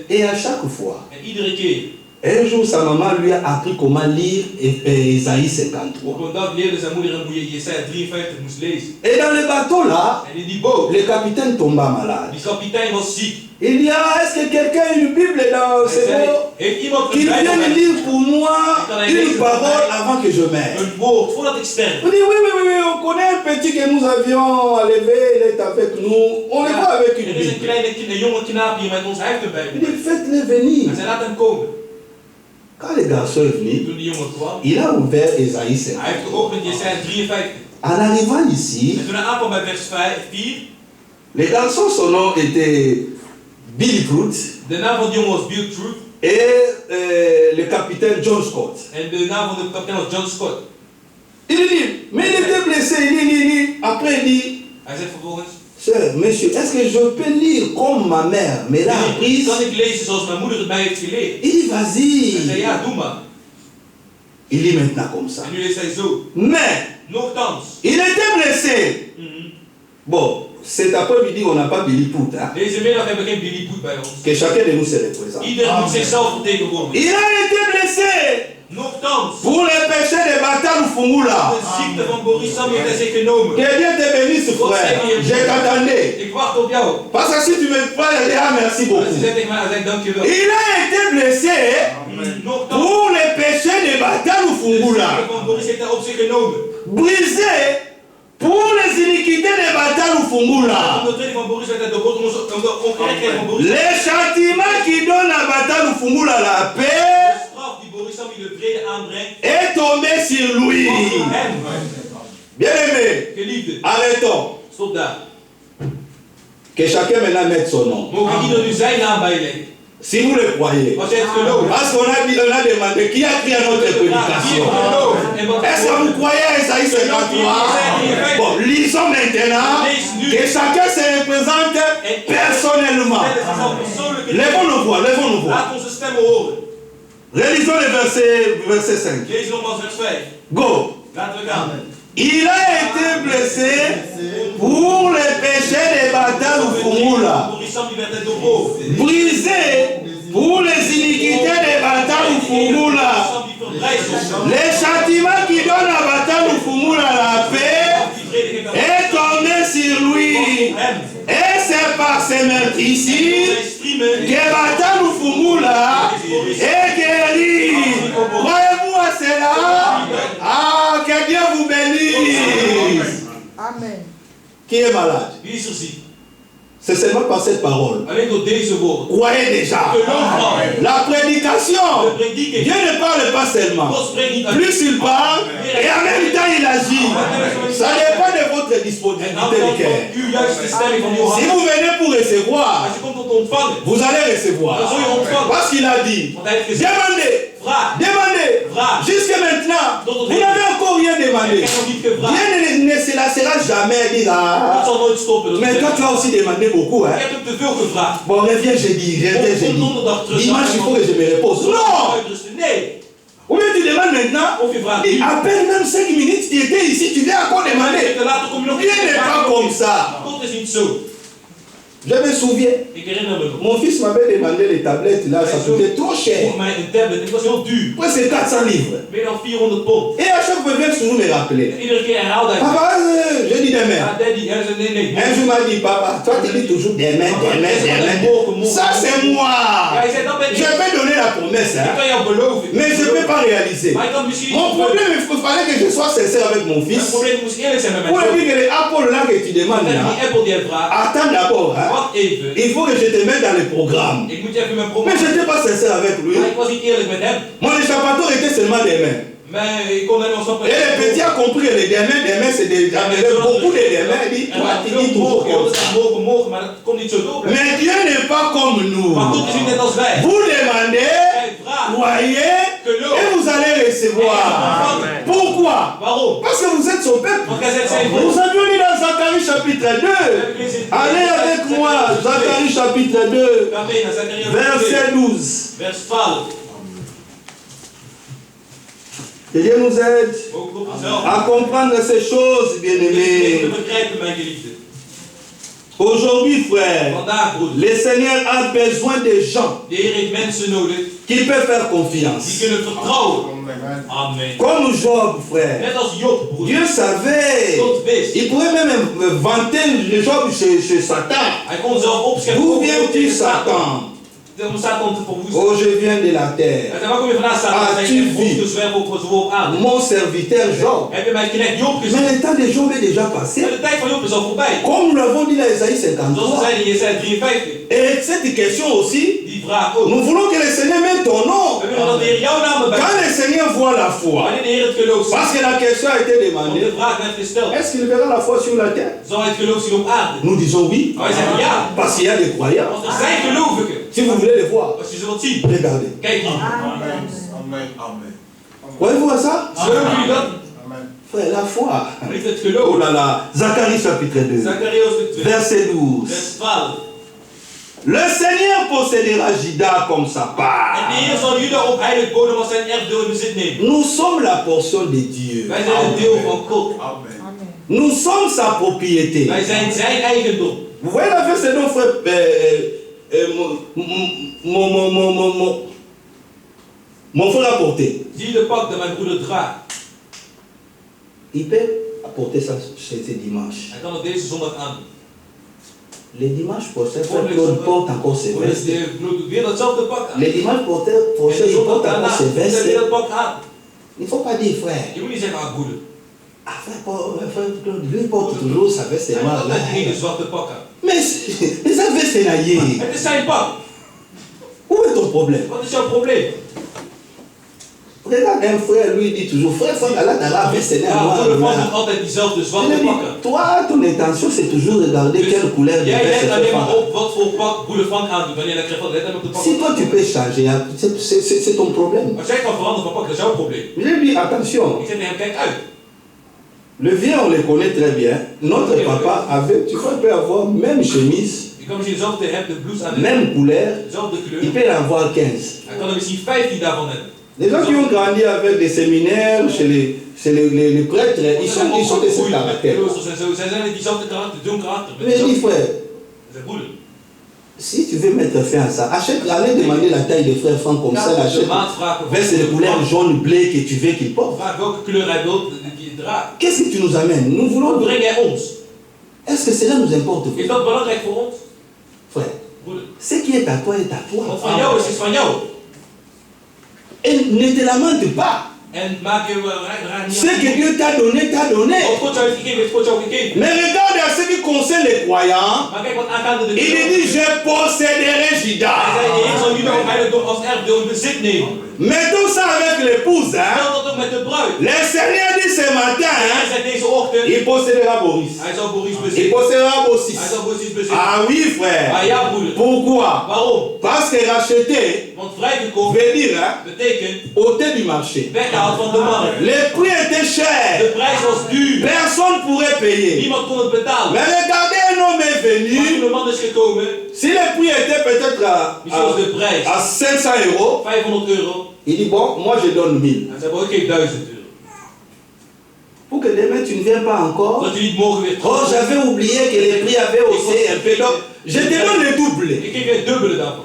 et à chaque fois. Un jour, sa maman lui a appris comment lire Ésaïe 53. Et dans le bateau là, le capitaine tomba malade. Il dit, est-ce que quelqu'un a une Bible dans ce mot? Qu'il vienne lire pour moi une parole avant que je meure. On dit, oui, on connaît un petit que nous avions enlevé, il est avec nous. On le voit avec une Bible. Il dit, faites-le venir. Quand le garçon est venu, il a ouvert Ésaïe 53. En arrivant ici, le garçon, son nom était Billy Truth. Et le capitaine John Scott. Il dit, mais il était blessé. Après il dit, sœur, monsieur, est-ce que je peux lire comme ma mère me l'a appris? Il dit, vas-y. Il dit maintenant comme ça. Mais, il était blessé. Bon, cet après-midi, on n'a pas Billy Truth. Hein? Que chacun de nous se représente. Il a été blessé. Pour les péchés de Batalu Fungula. Que Dieu te bénisse, frère. Je t'attendais. Parce que si tu me parles, merci beaucoup. Il a été blessé pour Lufungula. Brisé pour les iniquités de Bata Lufungula. Les châtiments qui donnent à Bata Lufungula la paix est tombé sur lui. Bien aimé, arrêtons. Que chacun maintenant mette son nom. Si vous le croyez. Parce qu'on a demandé qui a pris à notre prédication. Est-ce que vous croyez à Isaïe 53? Bon, lisons maintenant. Que chacun se représente personnellement. Lèvons nos voix, lèvons nos voix. Relisons le verset 5. Go. Il a été blessé pour les péchés des Bata Lufungula, brisé pour les iniquités des Bata Lufungula. Les châtiments qui donnent à Bata Lufungula la paix est tombé sur lui. Et c'est par ces meurtrissures que Bata Lufungula est guéri. Croyez-vous à cela? Ah, que Dieu vous bénisse. Amen. Qui est malade? C'est seulement par cette parole. Croyez déjà. La prédication, Dieu ne parle pas seulement. Plus il parle, et en même temps il agit. Ça dépend de votre disponibilité de cœur. Si vous venez pour recevoir, vous allez recevoir. Parce qu'il a dit, demandez. Jusqu'à maintenant, vous n'avez encore rien demandé. Rien ne se lassera jamais dire, mais toi tu as aussi demandé beaucoup. Hein? Bon, reviens jeudi. Dimanche, il faut que je me repose. Non! Ou bien tu demandes maintenant, et à peine même 5 minutes, tu étais ici, tu viens encore demander. Rien n'est pas comme ça. Je me souviens, mon fils m'avait demandé les tablettes là, ça coûtait trop cher. Ouais, c'est 400 livres. Et à chaque fois, il vient toujours me rappeler. Papa, je dis demain. Un jour, il m'a dit, papa, toi tu dis toujours demain. Ça c'est moi. Je vais donner la promesse, hein, mais je ne peux pas réaliser. Mon problème, il fallait que je sois sincère avec mon fils. Pour lui dire que les apôtres là que tu demandes là, attends d'abord. Hein. Il faut que je te mette dans le programme. Mais je n'étais pas sincère avec lui. Mon échappatoire était seulement des mains. Et le petit a compris que les demain c'est déjà beaucoup de demain. Il dit, toi tu dis toujours comme ça. Mais Dieu n'est pas comme nous. Vous demandez, croyez, et vous allez recevoir. Pourquoi? Parce que vous êtes son peuple. Nous avions lu dans Zacharie chapitre 2. Allez avec moi, Zacharie chapitre 2, verset 12. Que Dieu nous aide à comprendre ces choses, bien-aimés. Aujourd'hui, frère, le Seigneur a besoin de gens qui peuvent faire confiance. Comme Job, frère. Dieu savait. Il pourrait même vanter le Job chez Satan. D'où viens-tu, Satan? Oh, je viens de la terre. As-tu vu mon serviteur Job? Mais le temps de Job est déjà passé. Comme nous l'avons dit dans Isaïe 53. Et cette question aussi, nous voulons que le Seigneur mette ton nom. Quand le Seigneur voit la foi, parce que la question a été demandée, est-ce qu'il verra la foi sur la terre? Nous disons oui, parce qu'il y a des croyants. Si vous voulez les voir, regardez. Voyez-vous à ça? Frère, la foi. Oh là là, Zacharie chapitre 2, verset 12. Le Seigneur possédera Juda comme sa part. Nous sommes la portion de Dieu. Nous sommes sa propriété. Vous voyez la verset dont frère mon frère a porté. Il peut apporter ça ce dimanche. Les dimanches prochains, Claude porte encore ses vestes. Les dimanches prochains, il porte encore ses vestes. Il ne faut pas dire frère. Je moet niet zeggen, ah broeder. Ah frère Claude, lui porte toujours sa veste Hij heeft noire. altijd hele zwarte pakken. Mais sa veste est naillée. Het is zijn pak. Où est ton problème? Wat is jouw probleem? Regarde un frère, lui dit toujours, frère, Allah t'as la veste noire. Broeder Frank doet altijd diezelfde zwarte pakken. Toi, ton intention, c'est toujours regarder quelle couleur de Jij veste let alleen maar c'est. op wat voor pak broeder Frank aandoet. Wanneer hij krijgt wat, let alleen op de pak. Si toi tu peux changer, c'est ton problème. Als jij kan veranderen van pak, dat is jouw probleem. Je lui dis, attention, Ik zeg tegen hem, kijk uit. le vieux, on le connaît très bien. Notre papa avait, tu vois, il peut avoir même chemise, Je kan misschien dezelfde hemd, de blouse aan même couleur, dezelfde kleur. il peut en avoir 15. Hij kan er misschien 15 daarvan hebben. Les gens qui ont grandi avec des séminaires chez les prêtres, ils sont de ce caractère. Zij zijn diezelfde karakter, zo'n karakter. Mais dis frère, Zijn broeder. si tu veux mettre fin à ça, allez demander la taille des frères Franck comme ça, achète veste de couleur jaune, bleu que tu veux qu'il porte. Vraag welke kleur hij wil die je draagt. Qu'est-ce que tu nous amènes? Nous voulons. Wat breng jij ons? Est-ce que cela nous importe? Is dat belangrijk voor ons? Frère, Broeder. ce qui est à toi est à toi. Wat van jou is van jou. Et ne te lamente pas. En maak je raar niet Ce que Dieu t'a donné, t'a donné. Wat God jou heeft gegeven, heeft God jou gegeven. Mais regarde à ce qui concerne les croyants. Maar kijk wat aangaande de Il dit, je posséderai Hij Juda. zei, ik zal jullie ook heiligdom als erfdeel in bezit nemen. Mais tout ça avec l'épouse, hein. Stel dat ook met de bruid. Le Seigneur dit ce matin, Hij hein, zei deze ochtend, il possédera Boris. hij zal Boris Il bezitten. possédera Bossis. Hij zal Boris bezitten. Ah oui, frère. Maar ja, broeder. Pourquoi? Waarom? Parce que racheter Want vrijgekomen veut dire hein, betekent ôter du marché. weggehaald van de markt. Le prix était De cher. prijs was duur. Personne ne pourrait payer. Niemand kon het betalen. Mais regardez, un homme est Maar toen venu. de man is gekomen, Si le prix était peut-être misschien was de prijs à 500 €, 500 euro. il dit bon, moi je donne 1000. Hij zei, ik geef 1000 euro. Pour que demain tu ne viennes pas encore. Dat u niet morgen weer Oh, terug. j'avais oublié que les prix avaient haussé un peu. Donc, je te donne le double. Ik geef je het dubbele daarvan.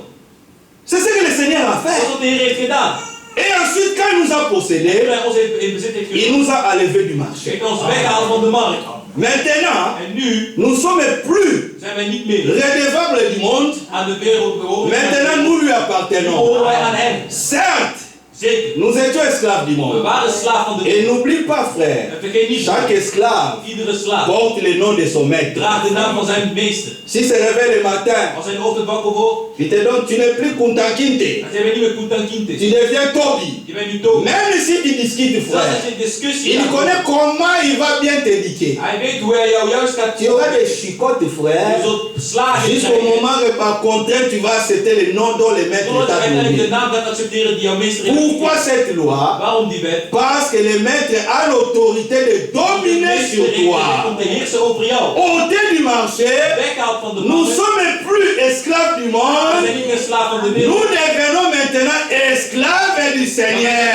C'est ce que le Seigneur a Dat fait. is wat de Heer heeft gedaan. Et ensuite, quand il nous a En possédé, toen hij ons in bezit heeft il genomen, nous a enlevé du marché. heeft hij ons weggehaald van de markt. Maintenant, En nu nous ne sommes plus zijn wij niet meer redevables du monde. aan de wereld behoren. Maintenant, nous lui Nu appartenons. behoren wij aan hem. Certes, Zeker. nous étions esclaves du We monde. waren slaaf van de Et wereld. n'oublie pas, frère, En vergeet niet, chaque esclave iedere slaaf porte le nom de son maître. draagt de naam van zijn meester. S'il se réveille le matin, Als hij in de ochtend wakker wordt, il te donne, tu n'es plus Kuntankinte. dan zijn we niet meer Kuntan Kinte. Tu deviens Tobi. Je bent nu dood. Même si tu discutes, Zelfs frère, als je een discussie il hebt, connaît comment il va bien t'éduquer. hij weet hoe hij jou juist gaat Tu auras des chicottes, Je frère. zult slagen Jusqu'au krijgen. moment où par contrainte, tu vas accepter le nom dont le maître Totdat je t'a uiteindelijk de donné. naam gaat accepteren die jouw meester heeft Pourquoi gegeven. cette loi? Waarom die wet? Parce que le maître a l'autorité de dominer sur Om toi. te heersen over jou. Ôté du marché, Weggehaald van de nous markt. sommes plus esclaves du We monde. zijn niet meer slaaf van de Nous wereld. devenons maintenant esclaves du We zijn slaaf Seigneur.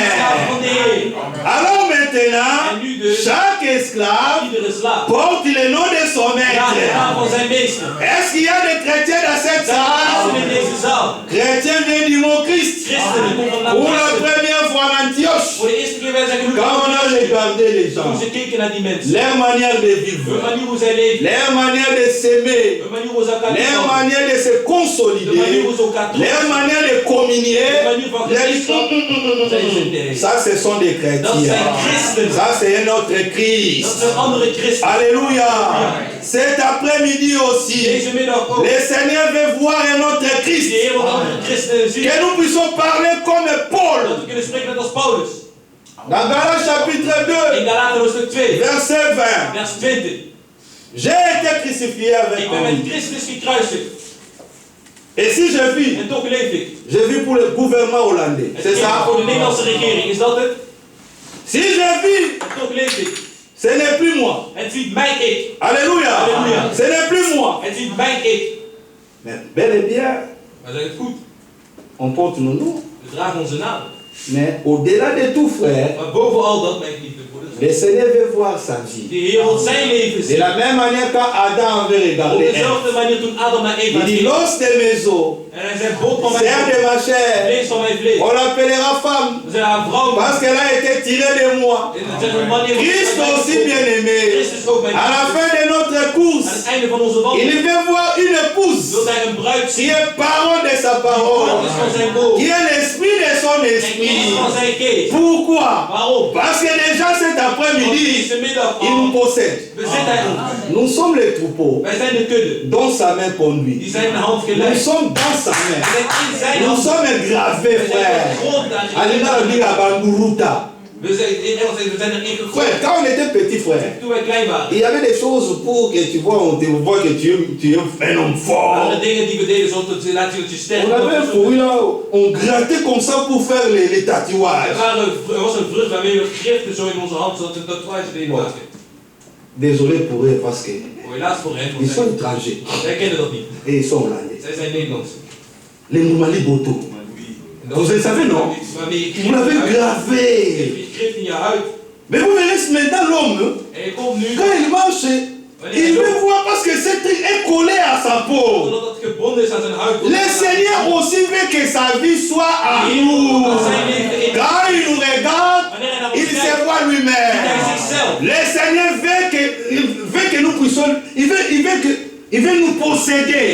van de Heer. Alors maintenant, En nu dus, chaque esclave iedere slaaf porte le nom de son draagt de naam maître. van zijn meester. Est-ce qu'il y a des chrétiens dans cette Zijn er salle? christenen in deze zaal? Chrétiens viennent du mot Christ. Christenen komen van Pour naam la Christen. première fois en Antioche, Voor de eerste keer wij zijn genoemd. quand on a regardé les Toen gens, ze keken naar die mensen. leur manière de Hun vivre, manier hoe zij leven. leur manière de s'aimer, Hun manier hoe ze elkaar leur liefhebben. manière de se De manier consolider, hoe ze elkaar leur troosten. manière de communier, De manier van leur gemeenschap. Zij zijn nee. ça ce sont des Dat chrétiens. zijn christenen. Ça c'est un autre Dat Christ. zijn andere christenen. Alléluia. Cet après-midi aussi, Deze middag ook. le Seigneur veut voir un autre De Christ. Heer wil andere christenen zien. Que nous puissions parler comme Dat Paul. we kunnen spreken net als Paulus. Dans Galates chapitre In 2, Galaten hoofdstuk 2, verset 20. vers 20. J'ai été crucifié avec Ik ben met lui. Christus gekruisigd. Et si je vis, En toch leef ik. je vis pour le gouvernement hollandais. Het C'est geldt ça? voor de Nederlandse regering. Is dat het? Si je vis, En toch leef ik. ce n'est plus moi. Het is niet mijn ik. Alléluia. Alléluia. Ce n'est plus moi. Het is niet mijn ik. Mais bel et bien, Maar zeg het goed. on porte nos noms. We dragen onze naam. Mais au-delà de tout, frère, Maar boven al dat, mijn lieve broeders. le Seigneur veut voir sa vie. De Heer wil zijn leven De zien. la même manière quand Adam avait Op regardé Ève, dezelfde manier toen Adam naar Eva il dit, ging. l'os de mes os, En hij zei, bot van chair mijn de ma chair, vlees van mijn vlees. on l'appellera femme, We zijn haar vrouw. parce qu'elle a été tirée de moi. En dat zegt een man die Christ aussi bien-aimé, Christus ook mijn à la fin de notre Aan het course, einde van onze il wandeling veut voir une épouse wil hij een bruid qui zien. est parole de sa Dat parole, is van zijn woord. qui est l'esprit de son esprit. Pourquoi? Parce que déjà cet après-midi, il nous possède. Nous sommes les troupeaux dont sa main conduit. Nous sommes dans sa main. Nous sommes gravés, frère. Alina dit à Banguruta. Frère, quand on était petit, frère, il y avait des choses pour que tu vois, on te voit que tu es un homme fort. On avait un fourrure là, on grattait comme ça pour faire les tatouages. Désolé pour eux parce que ils sont étrangers et ils sont hollandais. Les Moumali Boto. Vous le savez, non? Vous l'avez gravé. Mais vous verrez maintenant l'homme, quand il marche, il veut voir parce que ce truc est collé à sa peau. Le Seigneur aussi veut que sa vie soit à nous. Quand il nous regarde, il se voit lui-même. Le Seigneur veut que nous puissions, il veut nous posséder,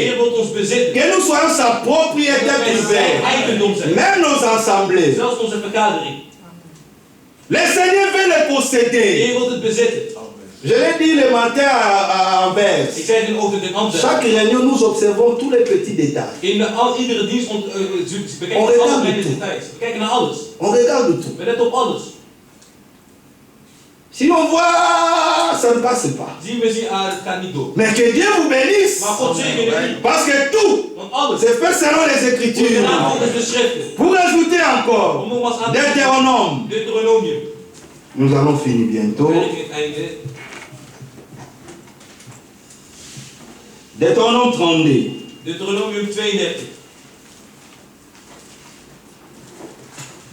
que nous soyons sa propriété privée, même nos assemblées. Le Seigneur veut les posséder. Je l'ai dit le matin à Anvers. Chaque réunion, nous observons tous les petits détails. On regarde tout. On regarde tout. Si on voit, ça ne passe pas. Mais que Dieu vous bénisse. Parce que tout c'est fait selon les Écritures. Pour ajouter encore, Deutéronome. Nous allons finir bientôt. Deutéronome 32.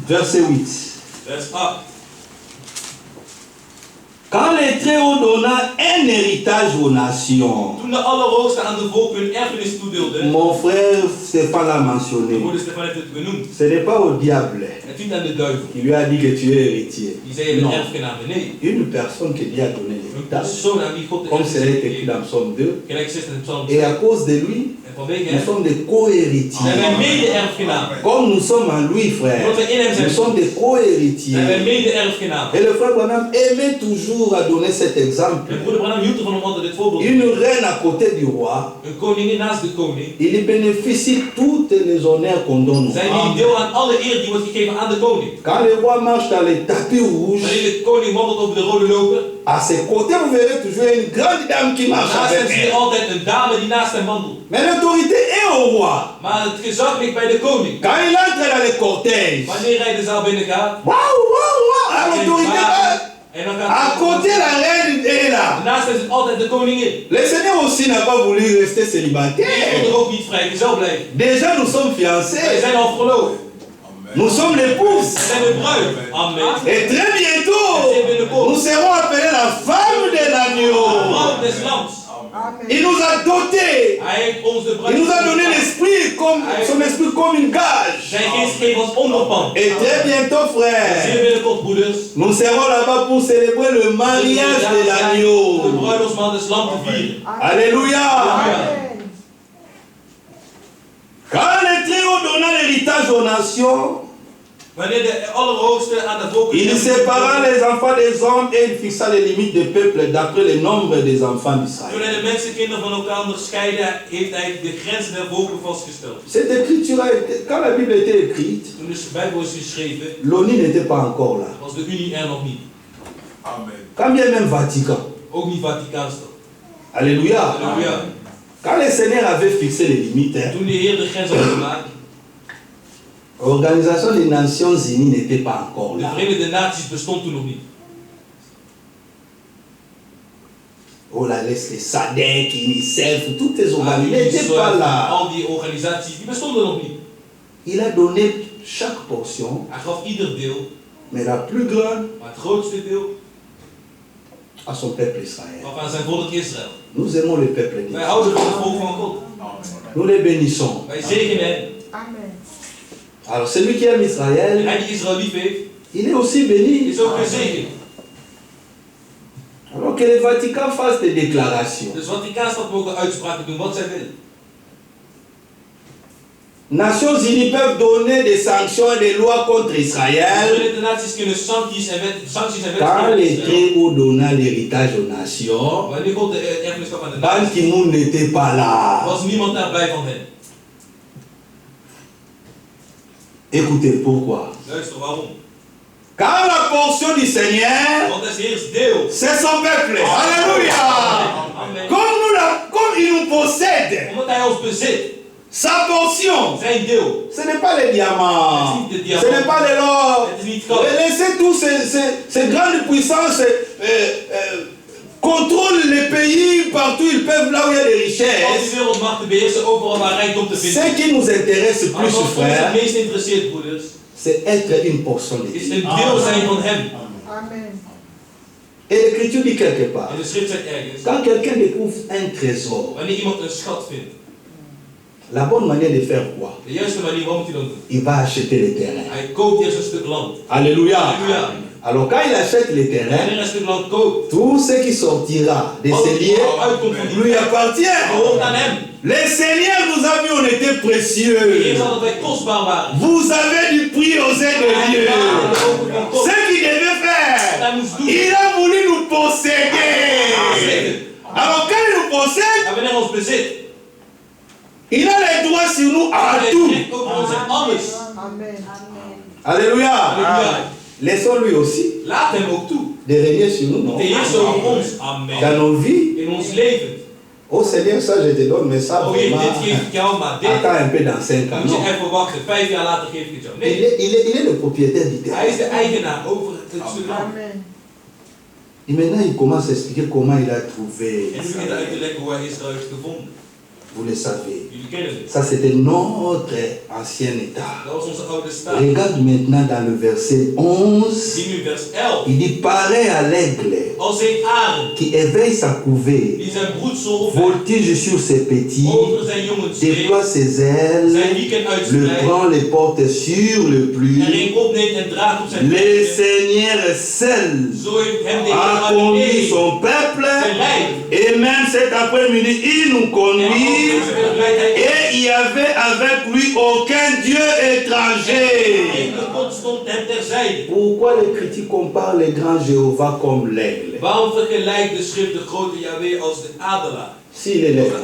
Verset 8. Quand les Très-Hauts donna un héritage aux nations, mon frère Stéphane l'a mentionné, ce n'est pas au diable qui lui a dit que tu es héritier. Non. Une personne qui lui a donné l'héritage, comme c'est écrit dans Psaume 2, et à cause de lui, nous sommes des co-héritiers. Comme nous sommes en lui, frère, nous sommes des co-héritiers. Et le frère Branham aimait toujours à donner cet exemple. Une reine à côté du roi, il bénéficie toutes les honneurs qu'on donne. Quand le roi marche dans les tapis rouges, à ses côtés, vous verrez toujours une grande dame qui marche avec elle. Mais l'autorité est au roi. Quand il entre dans les cortèges, l'autorité à côté, la reine est là. Le Seigneur aussi n'a pas voulu rester célibataire. Déjà, nous sommes fiancés. Nous sommes l'épouse. Et très bientôt, nous serons appelés la femme de l'agneau. Il nous a dotés. Il nous a donné l'esprit comme son esprit comme une gage. Et très bientôt, frère, nous serons là-bas pour célébrer le mariage de l'agneau. Alléluia. Quand les Très-Hauts donna l'héritage aux nations, il sépara les enfants des hommes et il fixa les limites des peuples d'après le nombre des enfants d'Israël. Cette écriture, quand la Bible était écrite, l'ONU n'était pas encore là. Quand bien même Vatican. Alléluia. Quand le Seigneur avait fixé les limites, l'Organisation des Nations Unies n'était pas encore là. Oh là, laisse les SADC, UNICEF, toutes les organisations n'étaient pas là. Il a donné chaque portion, mais la plus grande, à son peuple Israël. Nous aimons le peuple d'Israël. Nous les bénissons. Amen. Alors celui qui aime Israël, il est aussi béni. Alors que le Vatican fasse des déclarations. Nations Unies peuvent donner des sanctions et des lois contre Israël. Quand les Très-Hauts donna l'héritage aux nations, Ban Ki-moon n'était pas là. Écoutez, pourquoi? Car la portion du Seigneur, c'est son peuple. Alléluia. Comme il nous possède, sa portion, ce n'est pas les diamants, ce n'est pas de l'or. Laissez tous ces grandes puissances contrôlent les pays partout, ils peuvent là où il y a des richesses. Ce qui nous intéresse plus, frère, c'est être une portion de Dieu. Amen. Et l'Écriture dit quelque part, quand quelqu'un découvre un trésor, la bonne manière de faire quoi? Il va acheter les terrains. Alléluia. Alors quand il achète les terrains, tout ce qui sortira de ces lieux lui appartient. Les seigneurs nous a vu, on était précieux. Vous avez du prix aux yeux de Dieu. Ce qu'il devait faire, il a voulu nous posséder. Alors quand il nous possède, il a les droits sur nous à tout. Amen. Alléluia. Laissons-lui aussi de régner sur nous, non? Dans nos vies. Oh Seigneur, ça je te donne, mais ça vraiment, attends un peu dans 5 ans. Non. Il est le propriétaire du terrain. Amen. Et maintenant il commence à expliquer comment il a trouvé. Vous le savez. Ça c'était notre ancien état. Regarde maintenant dans le verset 11. Il dit pareil à l'aigle qui éveille sa couvée, voltige sur ses petits, déploie ses ailes, le prend, les porte sur le pluie. Le Seigneur seul a conduit son peuple, et même cet après-midi il nous conduit. Et il n'y avait avec lui aucun Dieu étranger. Pourquoi les critiques comparent le grand Jéhovah comme l'aigle? S'il est l'aigle,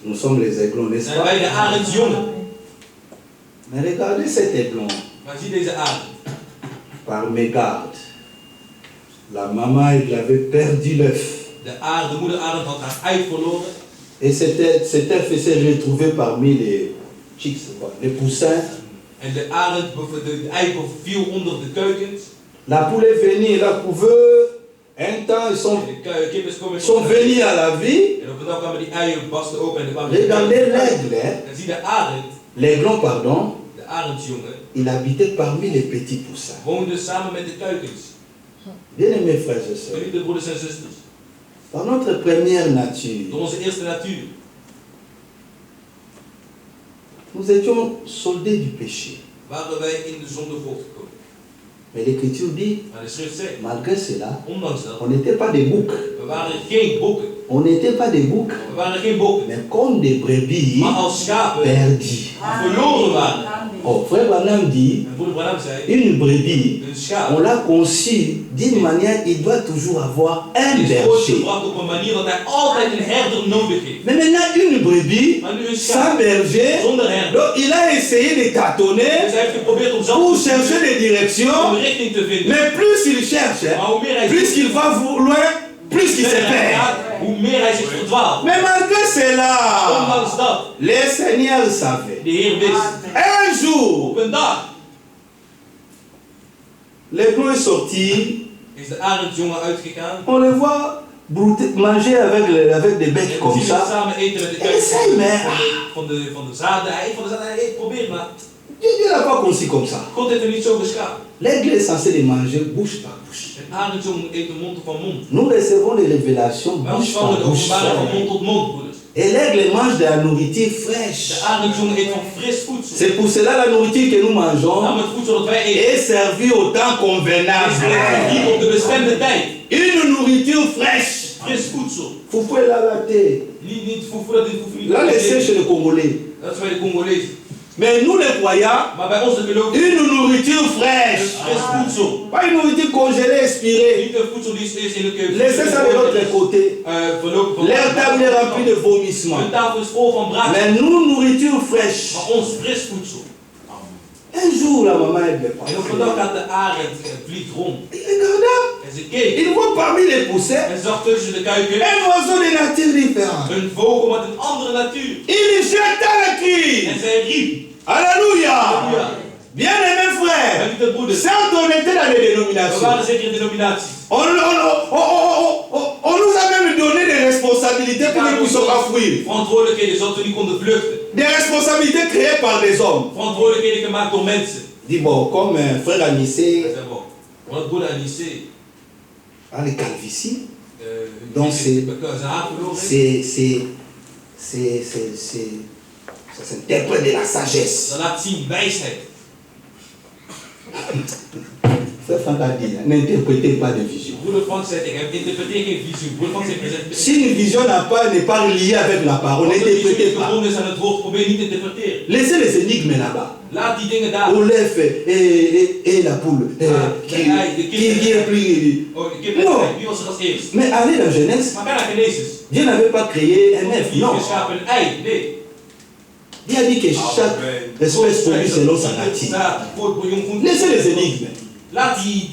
nous sommes les aiglons, n'est-ce pas? Mais regardez cet aiglon. Par mégarde, la maman elle avait perdu l'œuf. Et cet œuf s'est retrouvé parmi les chicks, les poussins. La poule est venue, la couveuse, un temps ils sont venus à la vie. Regardez l'aigle, l'aiglon pardon, il habitait parmi les petits poussins. Bien aimés frères et sœurs, par notre première nature, nous étions soldés du péché. Mais l'Écriture dit, malgré cela, on n'était pas des boucs. On n'était pas des boucs, mais comme des brebis perdus. Oh, frère Branham dit, une brebis, on l'a conçue d'une manière, il doit toujours avoir un berger. Mais maintenant, une brebis, sans berger, donc il a essayé de tâtonner pour chercher des directions, mais plus il cherche, plus il va loin, plus il se perd. Mais malgré cela, les seigneurs savaient. Un jour, l'aiglon est sorti. On le voit manger avec des becs comme ça. Essaye, mais Dieu n'a pas conçu comme ça. L'aigle est censé les manger bouche par bouche. Nous recevons les révélations bouche par bouche. Et l'aigle mange de la nourriture fraîche. C'est pour cela la nourriture que nous mangeons est servie au temps convenable. Une nourriture fraîche. Foufou est là, la terre. Là, les sèches chez les Congolais. Dat is bij de Congolezen. Mais nous les croyants, Maar bij ons de gelovigen. une nourriture fraîche. Fris voedsel. Pas une nourriture congelée, expirée. Niet een voedsel die is in de Laissez ça de l'autre côté. Leur table est remplie de vomissements. Hun tafel is vol van braad. Mais nous, nourriture fraîche. Maar ons fris voedsel. Un jour, la maman est bien En op een dag gaat de arend vliegt rond. Il regarda. En ze keek. Il voit parmi les poussins En zag tussen de kuiken un oiseau de nature différente. een vogel met een andere natuur. Il jeta le cri. En zij riep. Alléluia. Halleluja. Bien-aimés frères, Geliefde broeders. sans on était dans les We dénominations, waren zeker in denominaties. on nous a même donné des responsabilités pour que nous ne puissions pas fuir. Verantwoordelijkheden zodat we niet konden vluchten. Des responsabilités créées par des hommes. Verantwoordelijkheden gemaakt door mensen. Dis bon, comme frère Anissé, Hij zei, bon, wat broeder Anissé. dans les calvities, Donc Donc zijn c'est- haar verloren heeft. ça s'interprète de la sagesse. Dat laat zien wijsheid. Frère Franck a dit, n'interprétez pas de vision. Broeder Frank zei tegen hem, interpreteer geen visie. Broeder Frank zei gezegd, Si une vision n'est pas reliée avec la parole, als een visie n'interprétez niet pas. verbonden is aan het woord, probeer niet te interpreteren. Laissez les énigmes là-bas. Laat die dingen daar. Olef et la poule qui est plus. Oh, de kinderen, Non. wie was er als eerst? Mais allez dans Genèse, Maar ga naar Genesis. Dieu n'avait pas créé un œuf, Wie non. geschapen een ei? Nee. Dieu a dit que chaque espèce produit selon sa nature. Laissez les énigmes. Laat die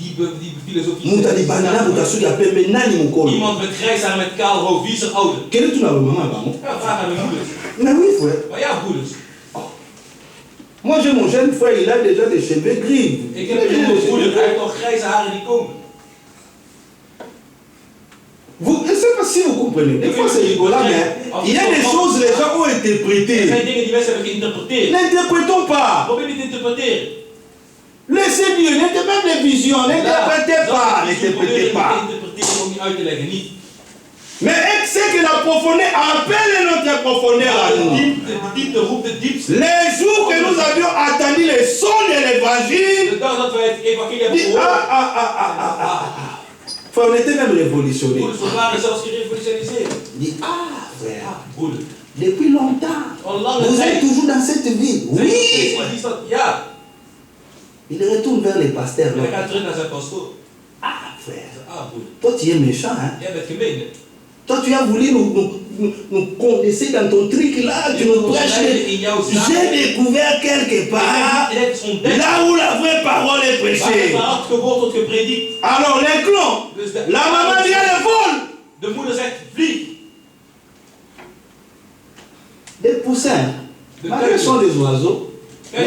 filosofie. Moutali banana mutasuki apembe nani mukolo. Iemand met grijs haar met kaal hoofd, wie is er ouder? Quel est ton maman maman? Ja, vraag aan mijn moeders. Mais oui frère. Maar ja, broeders. Moi j'ai mon jeune frère, il a déjà des cheveux gris. Ik heb een jonge broeder, hij heeft al grijze haren die komen. Vous, je ne sais pas si vous comprenez. Des fois c'est rigolant, mais il y a des choses les gens ont Er interprété. zijn dingen die mensen hebben geïnterpreteerd. N'interprétons pas. Probeer niet te interpreteren. Laissez Dieu, n'interprétez pas les visions, n'interprétez pas, n'interprétez pas. Interpreteren om niet uit te leggen, niet. Mais c'est que la profondeur appelle notre profondeur à nous. De diepte roept het diepste. Les jours que nous avions attendu les sons de l'évangile, De dag dat wij het evangelie hebben dit, gehoord. Enfin, on était même révolutionnés. Broeders, we waren zelfs gerevolutionaliseerd. Dit, frère, Ja, broeder. depuis longtemps, Al lange vous êtes tijd. toujours dans cette ville. Oui. Die stad, ja. Il retourne vers les pasteurs. En hij gaat terug naar zijn pastoor. Frère, Ah, broeder. toi tu es méchant, hein? Jij bent gemeen, hè? Toi tu as voulu nous condenser dans ton truc là, tu nous prêches. J'ai découvert quelque part là où la vraie parole est prêchée. Alors les clons, la maman dit elle vole. De moeder zegt, vlieg. Des poussins, malgré sont des oiseaux, mais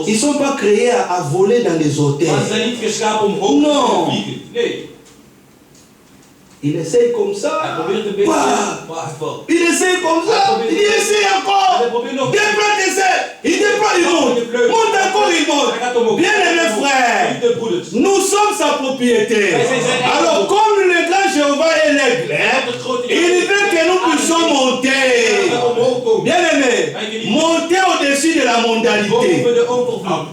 ils ne sont pas créés à voler dans les hôtels. Maar ze zijn niet geschapen om hoog te vliegen. Nee. Il essaye comme ça. Hij probeert een beetje. Maar hij valt. Il essaye comme ça. Il essaye encore. Déploie tes ailes. Il déploie, il monte. Monte encore, il monte. Bien aimé frère, nous sommes sa propriété. Alors comme le grand Jéhovah est l'aigle, il veut que nous puissions monter. Bien aimé, monter au-dessus de la mondialité. Boven de overvloed.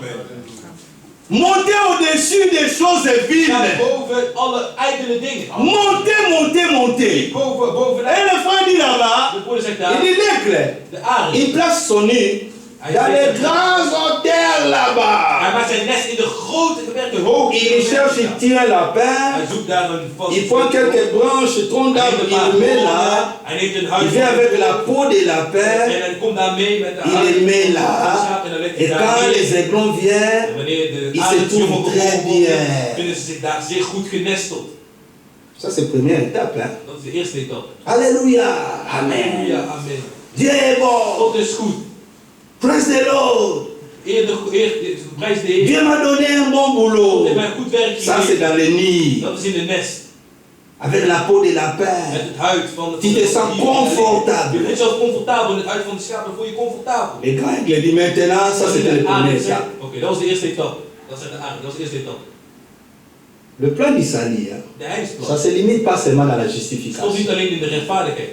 Monter au-dessus des choses viles. Boven alle ijdele dingen. Monter, monter, monter. Boven Et le frère dit là-bas, de broeder zegt il daar. dit l'aigle. De arend. Il place son nid dans les grands hôtels Hij là-bas. maakt zijn nest in de grote gewerkte hoogte. Il cherche, il tire un lapin. Hij zoekt daar een vast. Il prend quelques branches, troncs d'arbre, il met là. Hij neemt een Il huis. vient avec la peau de lapin. En hij komt daar mee met de Il les met là. Et quand les aiglons viennent, wanneer de il se trouve très bien. kunnen ze zich daar zeer goed genesteld. Ça c'est la première étape. Hein? Dat is de eerste etappe. Alléluia. Amen. Halleluja, amen. Dieu est bon. God is goed. Praise the Lord. Prijs de Heer. Dieu m'a donné un bon boulot. God heeft mij een goed werk Ça c'est gegeven. dans le nid. Dat is in de nest. Avec la peau de lapin. Met het huid van de. Tu te sens confortable. Je voelt jezelf comfortabel. In het huid van de schapen voel je comfortabel. Les grands aigles dit maintenant, ça c'était le premier étape. Oké, dat was de eerste etappe. Dat is de arend. Dat was de eerste etappe. Le plan d'Issaïe, hein, De heilsplan. ça ne se limite pas seulement dans la Het stond justification. niet alleen in de rechtvaardigheid.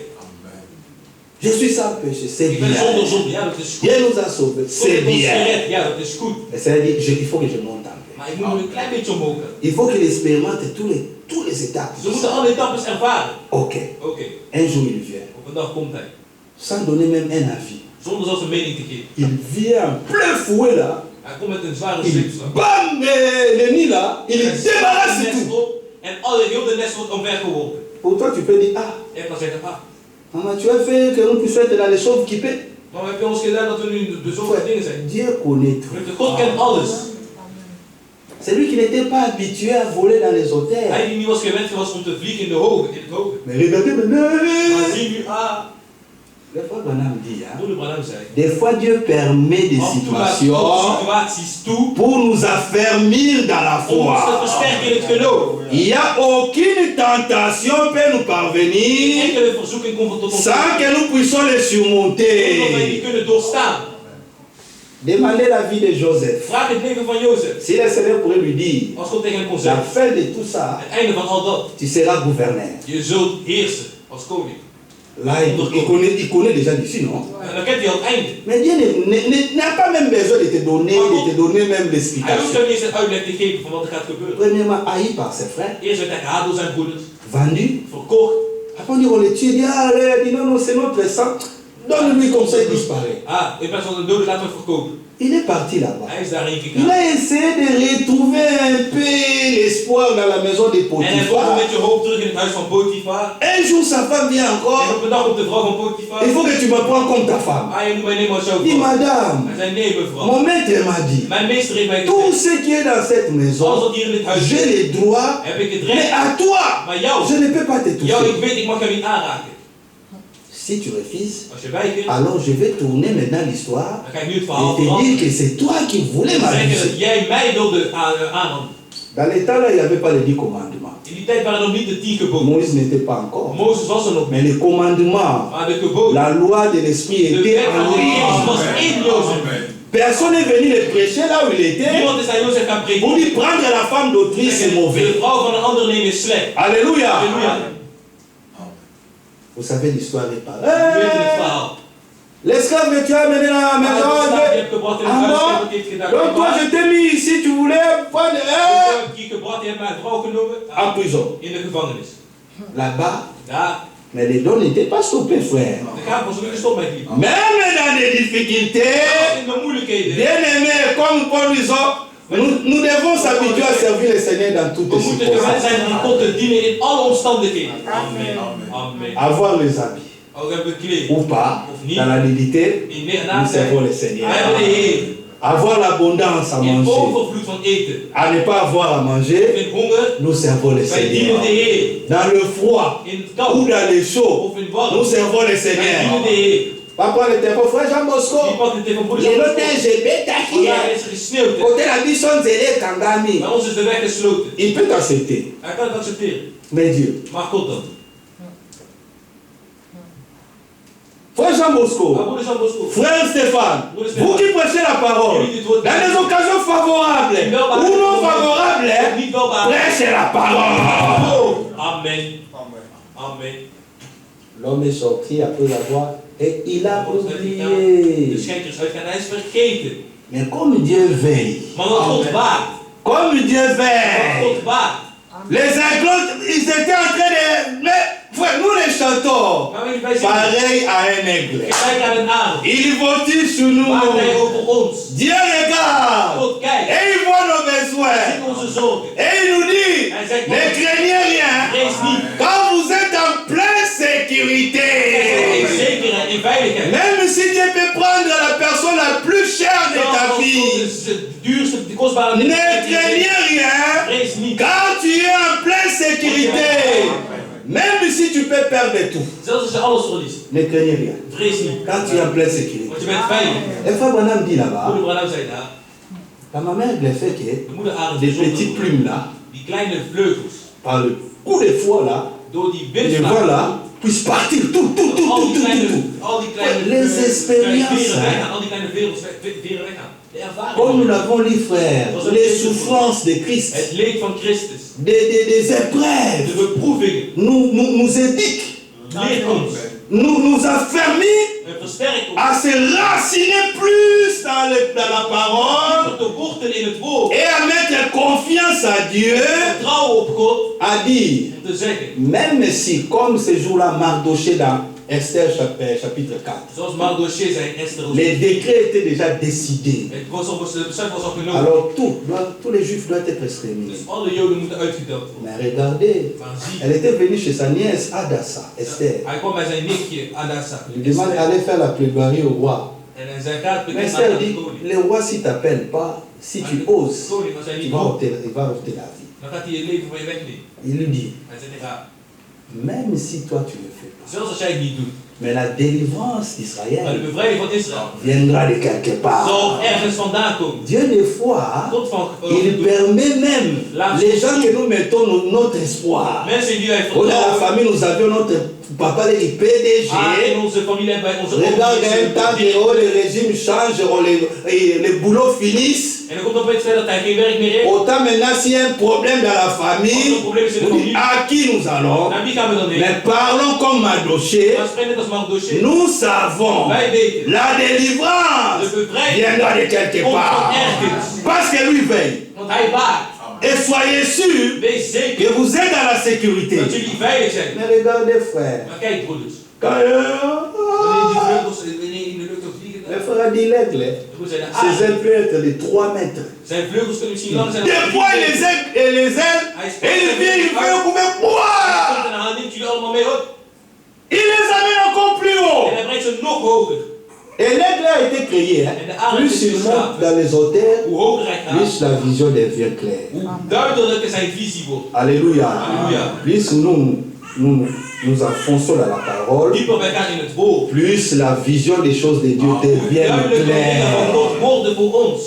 Je suis sans péché, c'est Ik ben bien. zonder zonde. Ja, dat is goed. Dieu nous a sauvés, God c'est heeft ons bien. gered. Ja, dat is goed. Mais ça veut dire il faut que je monte en paix. Maar ik moet nog een klein beetje omhoog gaan. Il faut qu'il expérimente tous les étapes. Ze moeten alle etappes ervaren. Ok, Oké. un jour il vient, Op een dag komt hij. sans donner même un avis. Zonder zelfs een mening te geven. Il vient en plein fouet là. Hij komt met een zware Il zweepslag. bam le nid là. Il débarrasse Hij tout. nest op en heel de nest wordt omvergeworpen. Pour toi, tu peux dire, ah, En dan zeggen, maman, tu as fait que nous puissions être dans les sauves qui paient. waarom heb je ons gedaan dat we nu de zoveel dingen zijn? Dieu connaît tout. God kent alles. C'est lui qui n'était pas habitué à voler dans les hôtels. Hij die niet was gewend was om te vliegen in het hoge. Mais regardez maintenant. Maar zie nu, Des fois, Branham dit, Broeder Branham zei, des fois Dieu permet des af en toe laat God situaties toe pour nous affermir dans la om ons te foi. versterken in het geloof. Il n'y a aucune tentation peut nous parvenir Enkele verzoeking komt tot ons sans que nous puissions les omdat wij surmonter. die kunnen doorstaan. Demandez la vie de Joseph. Vraag het leven van Jozef. Si le Seigneur pourrait lui dire, Als God tegen hem kon la zeggen, fin de tout ça, het einde van al dat, tu seras gouverneur. je zult heersen als koning. Là, il connaît déjà d'ici, non? En dan kent hij al het einde. Mais Dieu n'a pas même besoin de te donner même Hij hoeft l'explication. hem niet eens een uitleg te geven van wat er gaat gebeuren. Premièrement, haï par ses frères, Eerst werd hij gehaat door zijn broeders, vendu. verkocht. Après, on dit, on le tue, il dit, ah, il dit, non, non, c'est notre sang. Donne-lui comme ça, il disparaît. In plaats van de doden laten we hem verkopen. Il est parti là-bas. Hij is daarheen Il gegaan. a essayé de retrouver un peu l'espoir dans la maison de En hij vond een Potiphar. beetje hoop terug in het huis van Potifar. Un jour, sa femme vient En encore. op een dag op de vrouw van Potifar. Il faut que tu me prends comme ta femme. Je moet mij nemen als jouw Il dit, vrouw. madame, Hij zei, nee mevrouw. mon maître m'a dit, Mijn meester heeft mij tout gezegd, ce qui est dans cette alles maison, wat hier in dit huis j'ai is, les droits, heb ik het mais recht. à toi, Maar jou, je ne peux pas te jou, toucher. ik weet, ik mag jou niet aanraken. Si tu refuses, Als je weigert, alors je vais tourner maintenant l'histoire dan ga ik nu het et verhaal te dire veranderen. que c'est toi qui voulais En zeggen m'abuser. dat jij mij wilde aanranden. Dans les temps là, il n'y avait pas les 10 commandements. In die tijd waren er nog niet de 10 geboden. Moïse n'était pas encore. Mozes was er nog Mais niet. les commandements, Maar de geboden, la loi de l'esprit de était wet van en de geest lui. was in Jozef. Personne n'est venu le prêcher là où il était. Niemand is aan Jozef gaan Pour prediken. lui prendre la femme d'autrice, c'est De mauvais. vrouw van een ander nemen is slecht. Alléluia. Halleluja. Vous savez, l'histoire est Je weet het pareille. verhaal. L'esclave que tu as amené dans la maison. Je hebt gebracht in het Ah huis. bon? Wat heeft gedaan? Donc toi, je t'ai mis ici, tu voulais prendre Ik heb die gebracht, je hebt mijn vrouw genomen en prison. in de gevangenis. Là-bas, Daar, mais les dons n'étaient pas stoppés, frère. de gaven was niet gestopt met die. Même dans les difficultés, In de moeilijkheden. bien-aimés, comme Paul disait, nous devons s'habituer à servir le Seigneur dans toutes We les moeten gewend zijn om circonstances. God te dienen in alle omstandigheden. Amen. Amen. Avoir les habits Al hebben we kleding. ou pas, dans la nudité, In nous servons le Seigneur. We hebben de Heer. Avoir l'abondance à In manger, overvloed van eten. à ne pas avoir à manger, In honger. nous servons le Wij dienen Seigneur. de Heer. Dans le froid In het ou koud. dans le chaud, Of in warm. nous servons le Wij dienen Seigneur. de Heer. Papa, le téléphone, frère Jean Die Bosco, pakt het tegen broeder. les notes GB Vandaag is er gesneeuwd. côté la mission Zélé Kangami, Bij ons is de weg gesloten. il peut t'accepter. Hij kan het accepteren. Mais Dieu, Maar God dan? frère Jean Maar Bosco, broeder Jean Bosco. frère Stéphane, vous qui prêchez la parole, dans des occasions favorables ou non favorables, Niet welbaar. prêchez la parole. Amen. Amen. L'homme est sorti après avoir et il a De oublié. schenker is uitgaan. Hij is vergeten. Mais comme Dieu veille, Maar wat God waakt. comme Dieu Wat veille, God waakt. les inclus, ils étaient en train de... Mais frère, nous les chantons, Maar wij zien pareil à un aigle. kijk aan een arm. Il voltige sur nous. Waakt hij over ons. Dieu regarde God kijkt. et il voit nos Hij besoins. ziet onze zorgen. Et il nous dit, Hij zegt, ne craignez rien. vrees niet. Quand vous êtes en pleine Hij zegt, in sécurité, zekerheid, in veiligheid. même si Dieu peut prendre la personne la plus chère de ta Zelfs als vie, God de duurste, de kostbare ne dingen. craignez rien. Vrees niet. Quand tu es en pleine sécurité, même si tu peux perdre tout, Zelfs als je alles verliest. ne craignez rien. Vrees niet. Quand tu es en pleine sécurité. Want je bent veilig. Et Frère Branham dit là-bas, Moeder Branham zei daar. la maman le fait que De moeder arend des petites plumes là, die kleine vleugels. par le coup de foi là, Door die les windvlagen. voix là, puissent partir tout. Al die kleine Les expériences, veren hein. weggaan. Al die kleine veren weggaan. De ervaring. Comme nous l'avons dit, frère, les souffrances de Christ, Het leed van Christus. des De épreuves, beproevingen. nous éduquent, Leert ons. nous affermit En versterkt ons. à se raciner plus dans la parole Om te wortelen in het woord. et à mettre confiance à Dieu, Vertrouwen op God. à dire, Om te zeggen. même si comme ce jour-là Mardoché dans Esther chapitre 4. Zoals Mardochée zijn Esther. Les décrets étaient déjà décidés. Het besluit was al genomen. Alors tous les juifs doivent être exterminés. Dus alle Joden moeten uitgedood worden. Mais regardez, Maar zie, elle était venue chez sa nièce Adassa, Esther. hij kwam bij zijn nichtje Adassa. Il lui demande d'aller faire la plaidoirie au roi. En hij gaat Mais bekend Esther aan de dit, koning. le roi s'il t'appelle pas, si tu oses, Koning, als hij il niet va wil, ôter la vie. dan gaat hij je leven van je wegnemen. Il lui dit, Hij zegt, ja, même si toi tu ne le fais pas, zelfs als jij het niet doet, mais la délivrance maar de d'Israël bevrijding van Israël viendra de quelque part. zal ergens vandaan komen. Dieu, des fois, God van il permet même les gens que nous mettons notre espoir. mensen die wij Dans la vertrouwen. famille, nous avions notre papa, le PDG. In onze familie hebben wij onze Regarde un temps que oh, le régime change, oh, les boulots finissent. En dan komt op het feit dat hij geen werk meer heeft. Autant maintenant, s'il y a un problème dans la famille, on dit à qui nous allons. Naar wie gaan we dan heen? Mais parlons comme Mardochée. Maar spreken net als Mardochée. Nous savons Wij weten. la délivrance De bevrijding viendra de quelque komt van part. ergens. Parce que lui veille. Want hij waakt. Et soyez sûrs Wees zeker que vous êtes dans la sécurité. dat jullie veilig zijn. Mais regardez, frère. Maar kijk, broeders. Quand Wanneer die vleugels in de lucht vliegen, le frère dit l'aigle, dan zijn de ses aarde. ailes peuvent être de 3 mètres. Zijn vleugels kunnen misschien lang zijn. Déploie les ailes et il vient, il fait comme Hij komt quoi. en hij neemt jullie allemaal mee op. Il les amène encore plus En haut. hij brengt ze nog hoger. Et l'aigle a été créé. Hein. Plus il monte dans les hauteurs, Hoe hoger hij gaat, plus la vision devient claire. hoe duidelijker zijn visie wordt. Alléluia. Alléluia. Plus nous enfonçons dans la parole, Dieper wij gaan in het woord. plus la vision des choses de Dieu Hoe devient duidelijker de dingen van claire. God worden voor ons.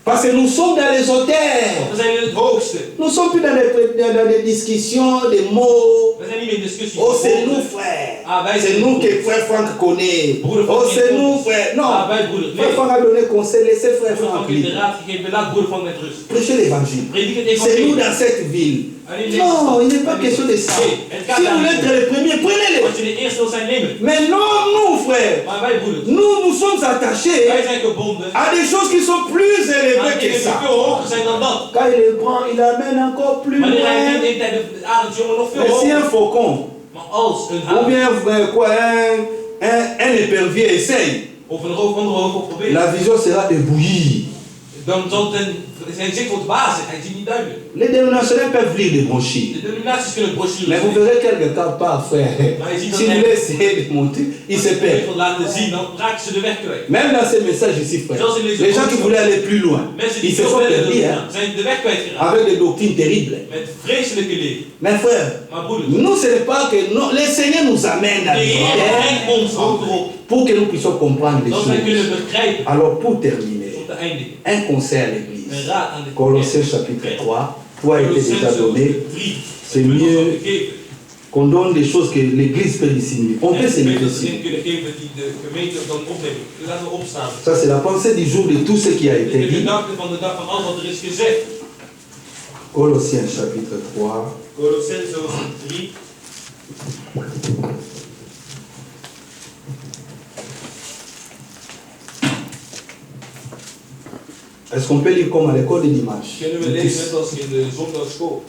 Parce que nous sommes dans les hauteurs. We zijn in het hoogste. Nous ne sommes plus dans des discussions, des mots. We zijn niet meer in discussie. Oh, c'est nous, frère. Ah, wij C'est zijn nous que frère Franck connaît. Broeder Oh, Frank c'est kent nous, ons. frère. Non. Ah, wij broeder. Frère Nee. Franck a donné conseil. Laissez frère Broeder Franck Frank heeft de libre. raad gegeven. Laat broeder Frank met rust. Prêchez l'évangile. Predik het C'est nous evangelie. dans cette ville. Alleen deze Non, stad. il n'est pas question de ça. Nee, het gaat Si daar vous voulez niet être les premiers, om. prenez-les. Als je de eerste wil zijn, neem het. Mais non, nous, frère. Maar wij broeders, Nous sommes attachés wij zijn gebonden à des choses qui sont plus aan élevées que dingen die ça. veel hoger zijn dan dat. Quand il les prend, il amène encore plus Wanneer hij neemt, loin. neemt hij de aardjongen nog veel Mais si hoger. un faucon, Maar als een ou haan bien quoi, un épervier essaye, of een andere probeert, la vision sera ébouillie. dan zal zijn zicht wordt wazig. Hij ziet niet duidelijk. Les dénominationnaires peuvent lire les brochures. De denominaties kunnen brochures. Mais vous verrez quelque part, frère. Si vous voulez essayer de monter, il se perd. laten zien, dan raken ze de weg kwijt. Même dans ces messages ici, frère, les gens qui voulaient aller plus loin, Mensen ils die se veel sont verder perdus willen hein, gaan, zijn de weg kwijtgeraakt. avec des doctrines terribles. Met vreselijke leer. Mais frère, Maar broeders, nous, ce n'est pas que non, le Seigneur nous amène à de Heer l'hiver brengt ons hogerop. pour que nous puissions comprendre les Dat wij kunnen choses. begrijpen. Alors, pour terminer, Om te eindigen. un conseil à l'Église. Een raad aan de Colossiens chapitre 3, toi a été déjà donné. C'est mieux qu'on donne des choses que l'Église peut dissimuler. On peut se lever ici. kunnen geven die de gemeente dan opnemen. Laten we opstaan. Ça, c'est la pensée du jour de tout ce qui a Dit été is de dit. gedachte van de dag van alles wat er is gezegd. Colossiens chapitre 3. Colossenzen hoofdstuk 3. Est-ce qu'on peut lire comme à l'école de dimanche? Kunnen we lezen net als in de zondagschool.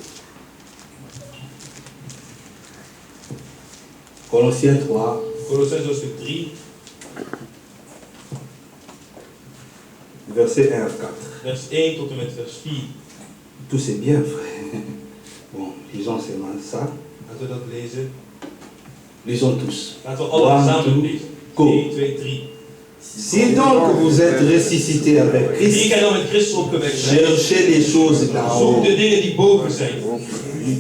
Colossiens 3, Colossenzen hoofdstuk 3, verset 1 à 4. vers 1 tot en met vers 4. Tout c'est bien, frère. Bon, lisons seulement ça. Laten we dat lezen. Lisons tous. Laten we allemaal One, samen two, lezen. go. 1, 2, 3. Si donc vous êtes ressuscité avec Wie Christ, gij dan met Christus opgewekt zijt, cherchez les choses d'en zoek haut. de dingen die boven zijn.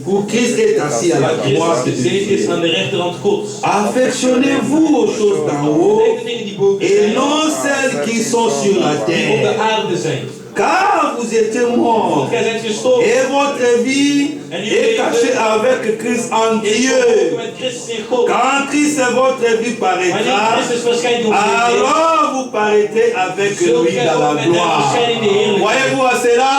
Où Christ est assis à la Waar droite Christus de gezeten is Dieu. aan de rechterhand Gods. Affectionnez-vous aux choses d'en haut Denk de dingen die boven et zijn, non celles qui sont sur la die op de terre. aarde zijn. Car vous étiez Want morts gij zijt gestorven. et votre vie est cachée avec Christ en Is Dieu. verborgen met Christus in God. Quand Christ votre vie Wanneer paraîtra, Christus verschijnt op de alors vous paraîtrez avec lui dans la gloire. Voyez-vous à cela?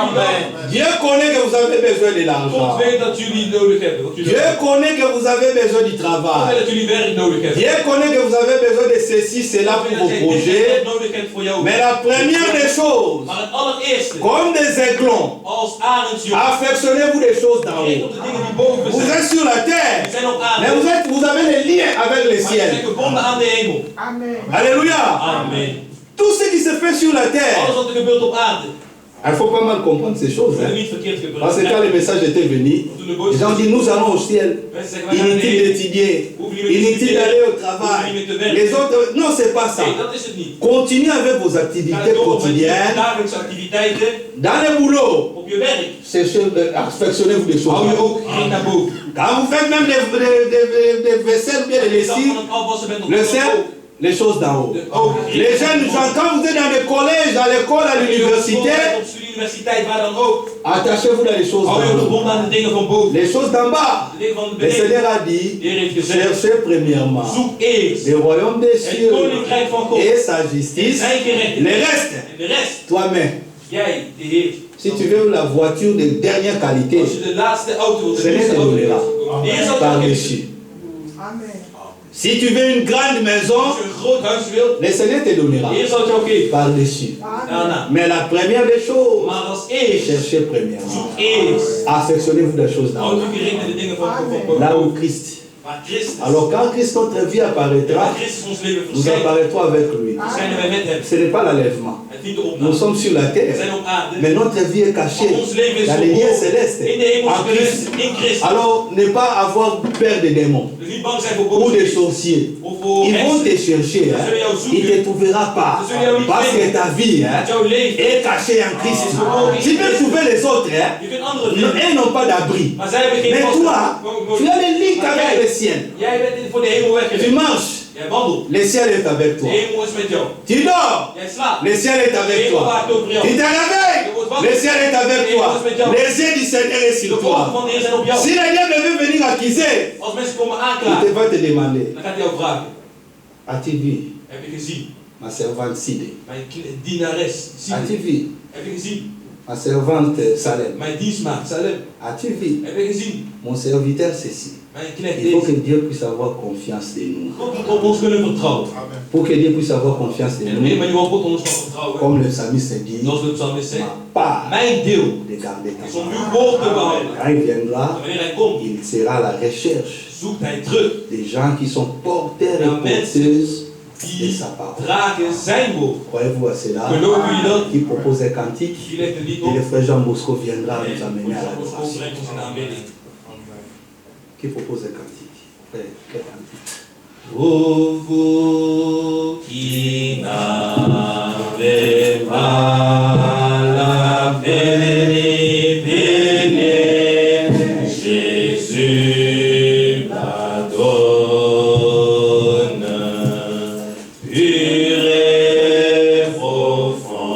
Amen. Dieu connaît que vous avez besoin de God l'argent. weet dat jullie nodig hebben. Dat jullie Dieu connaît que vous avez besoin du God weet travail. dat jullie werk nodig hebben. Dieu connaît que vous avez besoin de ceci, cela God pour weet vos dat jij dit projets. nodig hebt voor jou. Mais la première des choses, Maar het allereerste, comme des aiglons, Affectionnez-vous des choses d'en haut. Vous êtes sur la terre, mais vous avez des liens avec le ciel. Amen. Alléluia. Tout ce qui se fait sur la terre. Il faut pas mal comprendre ces choses. Parce que quand le message était venu, les gens disent nous allons au ciel. Inutile d'étudier. Inutile d'aller au travail. Les autres, non, c'est pas ça. Continuez avec vos activités quotidiennes. Dans le boulot, affectionnez-vous des choses. Quand vous faites même des vaisselles, bien des lessives, le sel, les choses d'en haut. Les jeunes gens, quand vous êtes dans le collège, à l'école, à l'université, attachez-vous dans les choses d'en haut. Les choses d'en bas. Le Seigneur a dit, cherchez premièrement le royaume des cieux et sa justice. Le reste, toi-même. Si tu veux la voiture de dernière qualité, le Seigneur te donnera par-dessus. Amen. Si tu veux une grande maison, le Seigneur te donnera par-dessus. Mais la première des choses, cherchez premièrement. Affectionnez-vous des choses d'en haut. Là où Christ. Alors quand Christ, notre vie apparaîtra, nous apparaîtrons avec lui. Ce n'est pas l'enlèvement. Nous sommes sur la terre, mais notre vie est cachée dans les liens célestes en Christ. Alors ne pas avoir peur des démons ou des sorciers. Ils vont te chercher, ils ne te trouveront pas, parce que ta vie est cachée en Christ. Tu peux trouver les autres, ils n'ont pas d'abri, mais toi, tu as des lignes avec le ciel. Tu marches, le ciel est avec toi. Tu dors, le ciel est avec toi. Tu te réveilles, le ciel est avec toi. Les yeux du Seigneur est sur toi. Si le diable veut venir accuser, il va te demander, as-tu vu ma servante Sidé? As-tu vu ma servante Salem? As-tu vu mon serviteur ceci? Il faut que Dieu puisse avoir confiance de nous. Pour que Dieu puisse avoir confiance de nous, comme le psalmiste dit, ma part de garder ta parole. Quand il viendra, il sera à la recherche des gens qui sont porteurs et porteuses de sa parole. Croyez-vous à cela? Qui propose un cantique, et le frère Jean Bosco viendra nous amener à l'adoration. Qui propose un cantique? Quel cantique? Vous qui n'avez pas la vérité, Jésus la donne, pure et profonde.